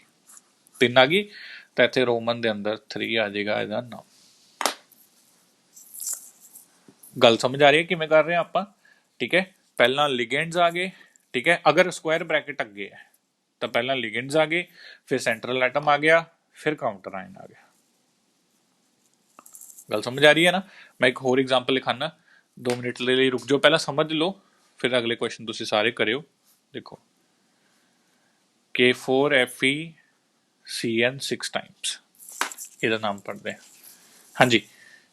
3 ਆ ਗਈ, ਤਾਂ ਇੱਥੇ ਰੋਮਨ ਦੇ ਅੰਦਰ 3 ਆ ਜਾਏਗਾ ਇਹਦਾ ਨਾਮ। ਗੱਲ ਸਮਝ ਆ ਰਹੀ ਹੈ ਕਿਵੇਂ ਕਰ ਰਹੇ ਹਾਂ ਆਪਾਂ? ਠੀਕ ਹੈ, ਪਹਿਲਾਂ ਲਿਗੈਂਡਸ ਆ ਗਏ। ਠੀਕ ਹੈ, ਅਗਰ ਸਕੁਆਇਰ ਬ੍ਰੈਕਟ ਅੱਗੇ ਹੈ ਤਾਂ ਪਹਿਲਾਂ ਲਿਗੈਂਡਸ ਆ ਗਏ, ਫਿਰ ਸੈਂਟਰਲ ਐਟਮ ਆ ਗਿਆ, ਫਿਰ ਕਾਊਂਟਰ ਆਇਨ ਆ ਗਿਆ। ਗੱਲ ਸਮਝ ਆ ਰਹੀ ਹੈ ਨਾ? ਮੈਂ ਇੱਕ ਹੋਰ ਐਗਜ਼ਾਮਪਲ ਲਿਖਾਣਾ, 2 ਮਿੰਟ ਦੇ ਲਈ ਰੁਕ ਜਾਓ, ਪਹਿਲਾਂ ਸਮਝ ਲਓ, ਫਿਰ ਅਗਲੇ ਕੁਐਸਚਨ ਤੁਸੀਂ ਸਾਰੇ ਕਰਿਓ। ਦੇਖੋ, K4FeCN 6 ਟਾਈਮਸ, ਇਹਦਾ ਨਾਮ ਪੜ੍ਹਦੇ ਹਾਂ। ਹਾਂਜੀ,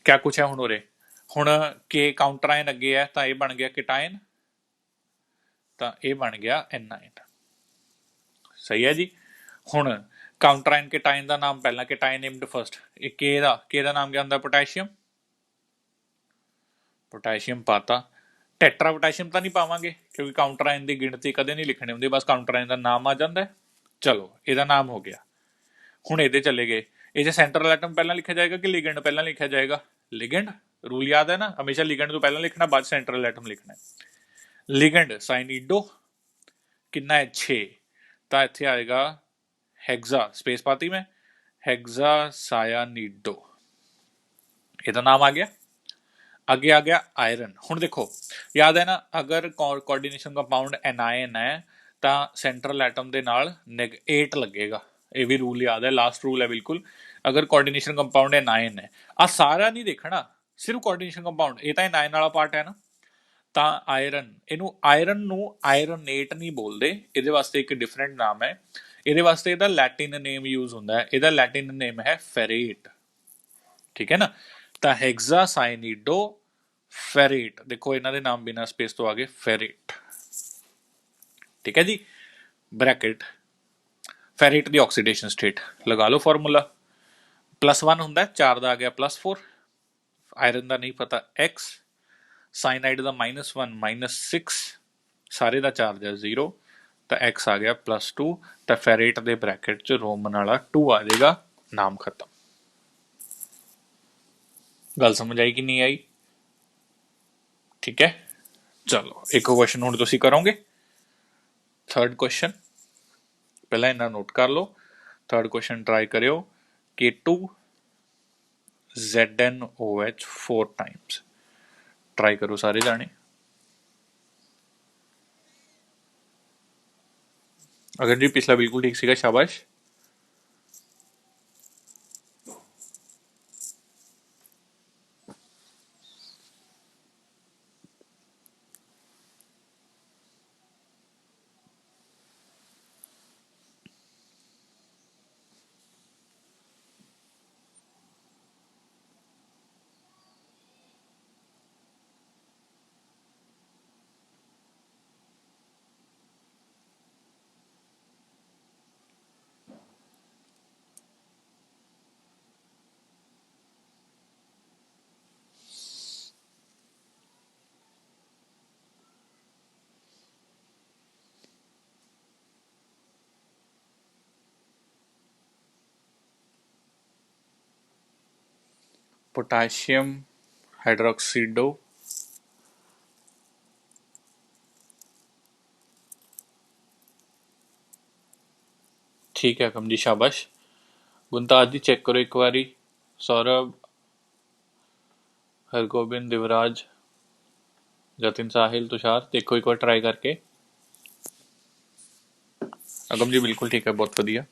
ਕਿਆ ਕੁਛ ਹੈ ਹੁਣ ਉਰੇ? ਹੁਣ K ਕਾਊਂਟਰ ਆਇਨ ਅੱਗੇ ਹੈ ਤਾਂ ਇਹ ਬਣ ਗਿਆ ਕੈਟਾਇਨ, ਤਾਂ ਇਹ ਬਣ ਗਿਆ ਐਨਾਇਨ। ਸਹੀ ਹੈ ਜੀ। ਹੁਣ ਕਾਊਂਟਰ ਆਇਨ ਕੈਟਾਇਨ ਦਾ ਨਾਮ ਪਹਿਲਾਂ, ਕੈਟਾਇਨ ਨੇਮਡ ਫਸਟ, ਇਹ K ਦਾ ਨਾਮ ਕੀ ਹੁੰਦਾ? ਪੋਟੈਸ਼ੀਅਮ, ਪੋਟੈਸ਼ੀਅਮ ਪਾਤਾ। ਟੈਟਰਾ ਪੋਟੈਸ਼ੀਅਮ ਤਾਂ ਨਹੀਂ ਪਾਵਾਂਗੇ ਕਿਉਂਕਿ ਕਾਊਂਟਰ ਆਇਨ ਦੀ ਗਿਣਤੀ ਕਦੇ ਨਹੀਂ ਲਿਖਣੀ ਹੁੰਦੀ, ਬਸ ਕਾਊਂਟਰ ਆਇਨ ਦਾ ਨਾਮ ਆ ਜਾਂਦਾ। ਚਲੋ, ਇਹਦਾ ਨਾਮ ਹੋ ਗਿਆ। ਹੁਣ ਇਹਦੇ ਚਲੇ ਗਏ, ਇਹ 'ਚ ਸੈਂਟਰਲ ਐਟਮ ਪਹਿਲਾਂ ਲਿਖਿਆ ਜਾਏਗਾ ਕਿ ਲਿਗੈਂਡ ਪਹਿਲਾਂ ਲਿਖਿਆ ਜਾਏਗਾ? ਲਿਗੈਂਡ। ਰੂਲ ਯਾਦ ਹੈ ਨਾ, ਹਮੇਸ਼ਾ ਲਿਗੈਂਡ ਤੋਂ ਪਹਿਲਾਂ ਲਿਖਣਾ, ਬਾਅਦ ਸੈਂਟਰਲ ਐਟਮ ਲਿਖਣਾ। ਲਿਗੈਂਡ ਸਾइनिडो कितना है 6, ਤਾਂ ਇੱਥੇ ਆਏਗਾ ਹੈਗਜ਼ਾ, ਸਪੇਸ ਪਾਤੀ ਮੈਂ, ਹੈਗਜ਼ਾ ਸਾਇਆਨੀਡੋ, ਇਹਦਾ ਨਾਮ ਆ ਗਿਆ। ਅੱਗੇ ਆ ਗਿਆ ਆਇਰਨ। ਹੁਣ ਦੇਖੋ, ਯਾਦ ਹੈ ਨਾ, ਅਗਰ ਕੋਆਰਡੀਨੇਸ਼ਨ ਕੰਪਾਊਂਡ ਐਨਾਇਨ ਹੈ ਤਾਂ ਸੈਂਟਰਲ ਐਟਮ ਦੇ ਨਾਲ 8 ਲੱਗੇਗਾ, ਇਹ ਵੀ ਰੂਲ ਯਾਦ ਹੈ, ਲਾਸਟ ਰੂਲ ਹੈ ਬਿਲਕੁਲ। ਅਗਰ ਕੋਆਰਡੀਨੇਸ਼ਨ ਕੰਪਾਊਂਡ ਐਨਾਇਨ ਹੈ, ਆ ਸਾਰਾ ਨਹੀਂ ਦੇਖਣਾ, ਸਿਰਫ ਕੋਆਰਡੀਨੇਸ਼ਨ ਕੰਪਾਊਂਡ, ਇਹ ਤਾਂ ਐਨਾਇਨ ਵਾਲਾ ਪਾਰਟ ਹੈ ਨਾ, ਤਾਂ ਆਇਰਨ, ਇਹਨੂੰ ਆਇਰਨ ਨੂੰ ਆਇਰਨੇਟ ਨਹੀਂ ਬੋਲਦੇ, ਇਹਦੇ ਵਾਸਤੇ ਇੱਕ ਡਿਫਰੈਂਟ ਨਾਮ ਹੈ, ਇਹਦੇ ਵਾਸਤੇ ਇਹਦਾ ਲੈਟਿਨ ਨੇਮ ਯੂਜ਼ ਹੁੰਦਾ ਹੈ, ਇਹਦਾ ਲੈਟਿਨ ਨੇਮ ਹੈ ਫੈਰੇਟ। ਠੀਕ ਹੈ ਨਾ, ਤਾਂ ਹੈਗਜ਼ਾ ਸਾਇनिडो ਫੈਰੇਟ। ਦੇਖੋ, ਇਹਨਾਂ ਦੇ ਨਾਮ ਬਿਨਾਂ ਸਪੇਸ ਤੋਂ ਆ ਗਏ ਫੈਰੇਟ। ठीक है जी। ब्रैकेट फेरेट की ऑक्सीडेशन स्टेट लगा लो फॉर्मूला, +1 ਹੁੰਦਾ 4 ਦਾ ਆ ਗਿਆ +4, ਆਇਰਨ ਦਾ ਨਹੀਂ ਪਤਾ x, ਸਾइनाइड ਦਾ -1 -6, ਸਾਰੇ ਦਾ ਚਾਰਜ ਹੈ 0, ਤਾਂ x ਆ ਗਿਆ +2, ਤਾਂ ਫੈਰੇਟ ਦੇ ਬ੍ਰੈਕਟ 'ਚ ਰੋਮਨ ਵਾਲਾ 2 ਆ ਜਾਏਗਾ, ਨਾਮ ਖਤਮ। ਗੱਲ ਸਮਝ ਆਈ ਕਿ ਨਹੀਂ ਆਈ? ਠੀਕ ਹੈ, ਚਲੋ ਇੱਕ ਕੁਐਸਚਨ ਹੁਣ ਤੁਸੀਂ ਕਰੋਗੇ। ਥਰਡ ਕੁਐਸਚਨ ਪਹਿਲਾਂ ਇਹਨਾਂ ਨੋਟ ਕਰ ਲਓ। थर्ड क्वेश्चन ट्राई करो K2 ZnOH 4 टाइम्स, ट्राई करो सारे जाने। अगर जी पिछला बिल्कुल ठीक सीगा, शाबाश। पोटाशियम हाइड्रोक्सीडो, ठीक है कम जी, शाबाश। गुंताज जी चेक करो एक बारी। सौरभ, हरगोबिंद, दिवराज, जतिन, साहिल, तुषार, देखो एक बार ट्राई करके। अगम जी बिल्कुल ठीक है, बहुत बढ़िया।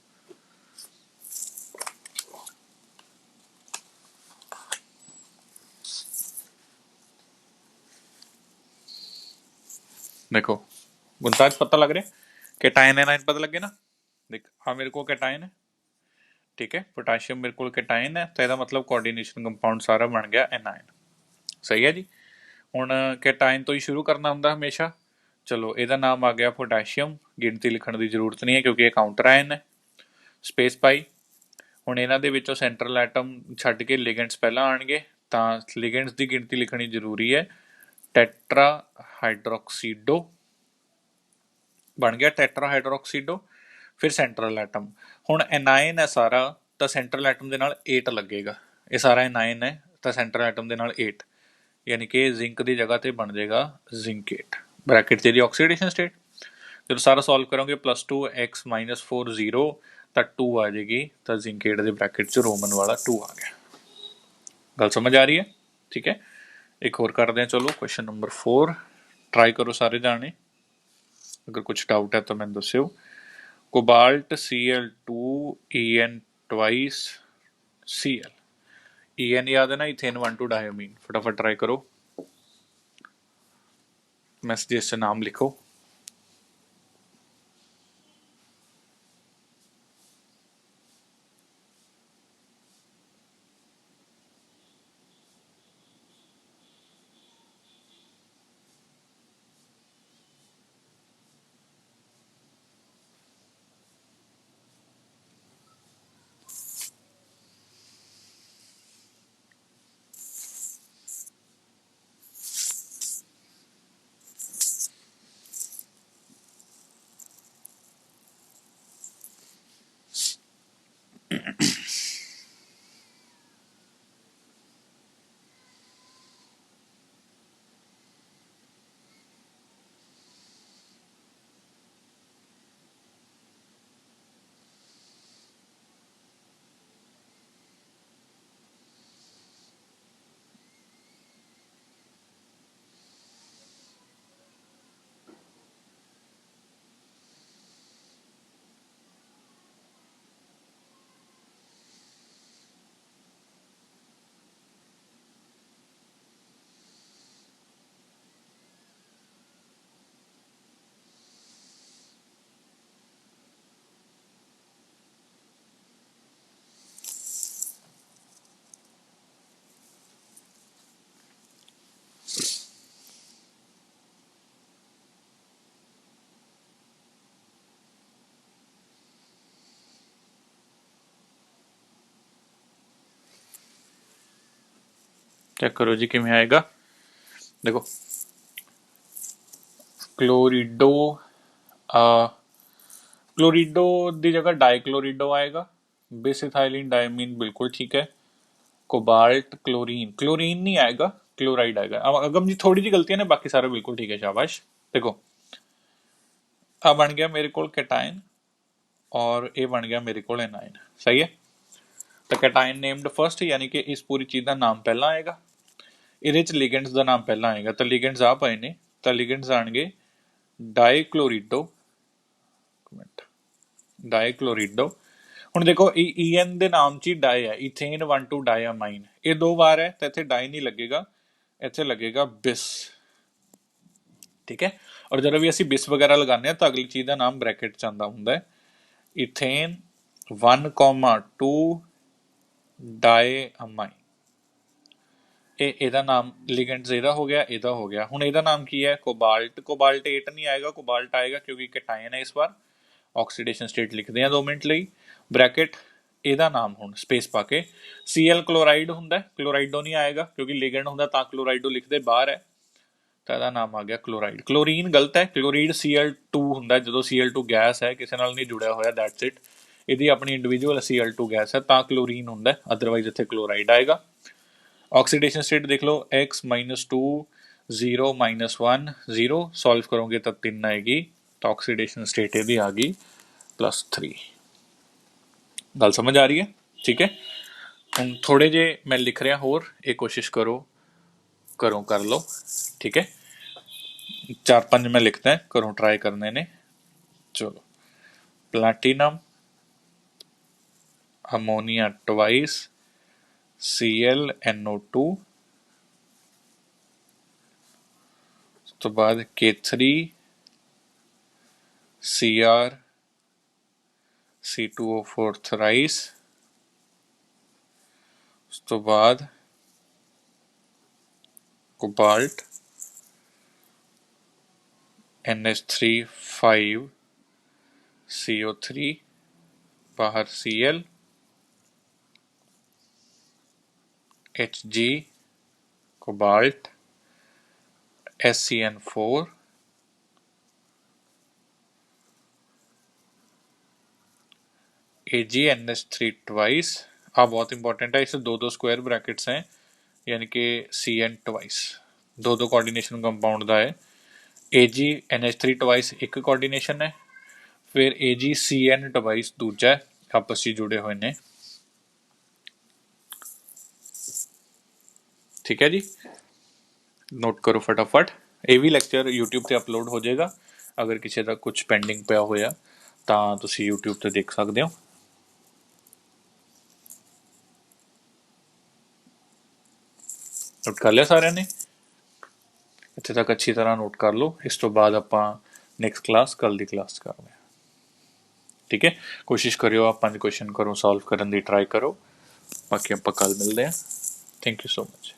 देखो गुंताज पता लग रहा है, कैटायन एनायन पता लगे ना। देख हाँ, मेरे को कैटायन है, ठीक है। पोटाशियम मेरे को कैटायन है, तो यदा मतलब कोऑर्डिनेशन कंपाउंड सारा बन गया एनायन। सही है जी। ਹੁਣ ਕੈਟਾਇਨ ਤੋਂ ਹੀ ਸ਼ੁਰੂ ਕਰਨਾ ਹੁੰਦਾ ਹਮੇਸ਼ਾ। ਚਲੋ ਇਹਦਾ ਨਾਮ ਆ ਗਿਆ ਪੋਟਾਸ਼ੀਅਮ, ਗਿਣਤੀ ਲਿਖਣ ਦੀ ਜ਼ਰੂਰਤ ਨਹੀਂ ਹੈ ਕਿਉਂਕਿ ਇਹ ਕਾਊਂਟਰ ਆਇਨ ਹੈ। ਸਪੇਸ ਪਾਈ। ਹੁਣ ਇਹਨਾਂ ਦੇ ਵਿੱਚੋਂ ਸੈਂਟਰਲ ਐਟਮ ਛੱਡ ਕੇ ਲਿਗੈਂਡਸ ਪਹਿਲਾਂ ਆਣਗੇ, ਤਾਂ ਲਿਗੈਂਡਸ ਦੀ ਗਿਣਤੀ ਲਿਖਣੀ ਜ਼ਰੂਰੀ ਹੈ। ਟੈਟਰਾ ਹਾਈਡਰੋਕਸੀਡੋ ਬਣ ਗਿਆ, ਟੈਟਰਾ ਹਾਈਡਰੋਕਸੀਡੋ। ਫਿਰ ਸੈਂਟਰਲ ਐਟਮ। ਹੁਣ ਐਨਾਇਨ ਹੈ ਸਾਰਾ, ਤਾਂ ਸੈਂਟਰਲ ਐਟਮ ਦੇ ਨਾਲ 8 ਲੱਗੇਗਾ। ਇਹ ਸਾਰਾ ਐਨਾਇਨ ਹੈ, ਤਾਂ ਸੈਂਟਰਲ ਐਟਮ ਦੇ ਨਾਲ 8, यानी कि जिंक की जगह पर बन जाएगा जिंकेट। ब्रैकेट तेरी ऑक्सीडेशन स्टेट जो सारा सॉल्व करोगे +2 x -4 0, तो 2 आ जाएगी, तो जिंकेट के ब्रैकेट च रोमन वाला 2 आ गया। गल समझ आ रही है? ठीक है, एक और करते हैं। चलो क्वेश्चन नंबर 4 ट्राई करो सारे जाने, अगर कुछ डाउट है तो मैं दस्यो। Cobalt Cl2 En twice Cl, En याद है ना, इथेन 1,2 डायोमीन। फटाफट ट्राई करो, मैसेजेस से नाम लिखो। चेक करो जी किमें आएगा। देखो क्लोरिडो क्लोरिडो की जगह डाइक्लोरिडो आएगा। बिस डायमीन बिल्कुल ठीक है। कोबाल्ट क्लोरीन, क्लोरीन नहीं आएगा, क्लोराइड आएगा। अब अगम जी थोड़ी जी गलती है ना, बाकी सारा बिल्कुल ठीक है, शाबाश। देखो अब बन गया मेरे को कैटायन और ये बन गया मेरे को एनायन, सही है। तो कैटायन नेम्ड फर्स्ट, यानी कि इस पूरी चीज़ का नाम पहला आएगा। ਇਹਦੇ ਚ ਲਿਗੈਂਡਸ ਦਾ ਨਾਮ ਪਹਿਲਾਂ ਆਏਗਾ। ਤਾਂ ਲਿਗੈਂਡਸ ਆ ਪਏ ਨੇ, ਤਾਂ ਲਿਗੈਂਡਸ ਆਣਗੇ ਡਾਈਕਲੋਰੀਡੋ, ਡਾਈਕਲੋਰੀਡੋ। ਹੁਣ ਦੇਖੋ ਈਐਨ ਦੇ ਨਾਮ ਚ ਹੀ ਡਾਈ ਹੈ, ਇਥੇਨ 1,2 ਡਾਇਆਮਾਈਨ, ਇਹ ਦੋ ਵਾਰ ਹੈ ਤਾਂ ਇੱਥੇ ਡਾਈ ਨਹੀਂ ਲੱਗੇਗਾ, ਇੱਥੇ ਲੱਗੇਗਾ ਬਿਸ, ਠੀਕ ਹੈ। ਔਰ ਜਦੋਂ ਵੀ ਅਸੀਂ ਬਿਸ ਵਗੈਰਾ ਲਗਾਉਂਦੇ ਹਾਂ ਤਾਂ ਅਗਲੀ ਚੀਜ਼ ਦਾ ਨਾਮ ਬ੍ਰੈਕਟ ਚ ਆਉਂਦਾ ਹੁੰਦਾ ਹੈ, ਇਥੇਨ 1,2 ਡਾਇਆਮਾਈਨ। ਇਹਦਾ ਨਾਮ ਲਿਗੈਂਡਸ ਇਹਦਾ ਹੋ ਗਿਆ, ਇਹਦਾ ਹੋ ਗਿਆ। ਹੁਣ ਇਹਦਾ ਨਾਮ ਕੀ ਹੈ? ਕੋਬਾल्ट। ਕੋਬਾल्ट 8 ਨਹੀਂ ਆਏਗਾ, ਕੋਬਾल्ट ਆਏਗਾ ਕਿਉਂਕਿ ਕੈਟਾਇਨ ਹੈ ਇਸ ਵਾਰ। ਆਕਸੀਡੇਸ਼ਨ ਸਟੇਟ ਲਿਖਦੇ ਆ 2 ਮਿੰਟ ਲਈ, ਬ੍ਰੈਕਟ ਇਹਦਾ ਨਾਮ ਹੁਣ ਸਪੇਸ ਪਾ ਕੇ Cl ਕਲੋਰਾਈਡ ਹੁੰਦਾ, ਕਲੋਰਾਈਡੋ ਨਹੀਂ ਆਏਗਾ ਕਿਉਂਕਿ ਲਿਗੈਂਡ ਹੁੰਦਾ ਤਾਂ ਕਲੋਰਾਈਡੋ ਲਿਖਦੇ, ਬਾਹਰ ਹੈ ਤਾਂ ਇਹਦਾ ਨਾਮ ਆ ਗਿਆ ਕਲੋਰਾਈਡ। ਕਲੋਰੀਨ ਗਲਤ ਹੈ, ਕਲੋਰੀਡ Cl2 ਹੁੰਦਾ, ਜਦੋਂ Cl2 ਗੈਸ ਹੈ ਕਿਸੇ ਨਾਲ ਨਹੀਂ ਜੁੜਿਆ ਹੋਇਆ, ਦੈਟਸ ਇਟ। ਇਹਦੀ ਆਪਣੀ ਇੰਡੀਵਿਜੂਅਲ Cl2 ਗੈਸ ਹੈ ਤਾਂ ਕਲੋਰੀਨ ਹੁੰਦਾ, ਅਦਰਵਾਈਜ਼ ਇੱਥੇ ਕਲੋਰਾਈਡ ਆਏਗਾ। ऑक्सीडेशन स्टेट देख लो, x -2 0 -1 0, सॉल्व करोगे तब 3 आएगी, तो ऑक्सीडेशन स्टेट ये भी आ गई +3। गल समझ आ रही है? ठीक है। हम थोड़े जे मैं लिख रहा होर, ये कोशिश करो कर लो, ठीक है। 4-5 मैं लिखता है, करो ट्राई करने ने। चलो, प्लैटिनम, अमोनिया ट्वाइस, ClNO2, ਉਸ ਤੋਂ ਬਾਅਦ K3 Cr C2O4 thrice, ਉਸ ਤੋਂ ਬਾਅਦ ਕੋਬਾल्ट NH3 5 CO3, बाहर Cl, Hg cobalt SCN4, AgNH3 twice. आ बहुत इंपॉर्टेंट है, इसे 2-2 स्क्वायर ब्रैकेट्स हैं, यानी कि Cn ट्वाइस 2-2 कोऑर्डिनेशन कंपाउंड का है। AgNH3 ट्वाइस एक कोऑर्डिनेशन है, फिर AgCN ट्वाइस दूजा है, आपस में जुड़े हुए ने, ठीक है जी। नोट करो फटाफट। ये भी ਲੈਕਚਰ YouTube ਤੇ ਅਪਲੋਡ ਹੋ ਜਾਏਗਾ, ਅਗਰ ਕਿਸੇ ਦਾ ਕੁਝ ਪੈਂਡਿੰਗ ਪਿਆ ਹੋਇਆ ਤਾਂ ਤੁਸੀਂ YouTube ਤੇ ਦੇਖ ਸਕਦੇ ਹੋ। ਨੋਟ ਕਰ ਲਿਆ ਸਾਰਿਆਂ ਨੇ? ਇੱਥੇ ਤੱਕ ਅੱਛੀ ਤਰ੍ਹਾਂ ਨੋਟ ਕਰ ਲਓ, ਇਸ ਤੋਂ ਬਾਅਦ ਆਪਾਂ ਨੈਕਸਟ ਕਲਾਸ ਕੱਲ ਦੀ ਕਲਾਸ ਕਰਦੇ ਹਾਂ, ਠੀਕ ਹੈ। ਕੋਸ਼ਿਸ਼ ਕਰਿਓ ਆਪ 5 ਕੁਐਸਚਨ ਕਰੋ, ਸੋਲਵ ਕਰਨ ਦੀ ਟਰਾਈ ਕਰੋ, ਬਾਕੀ ਆਪਾਂ ਕੱਲ ਮਿਲਦੇ ਹਾਂ। Thank you so much.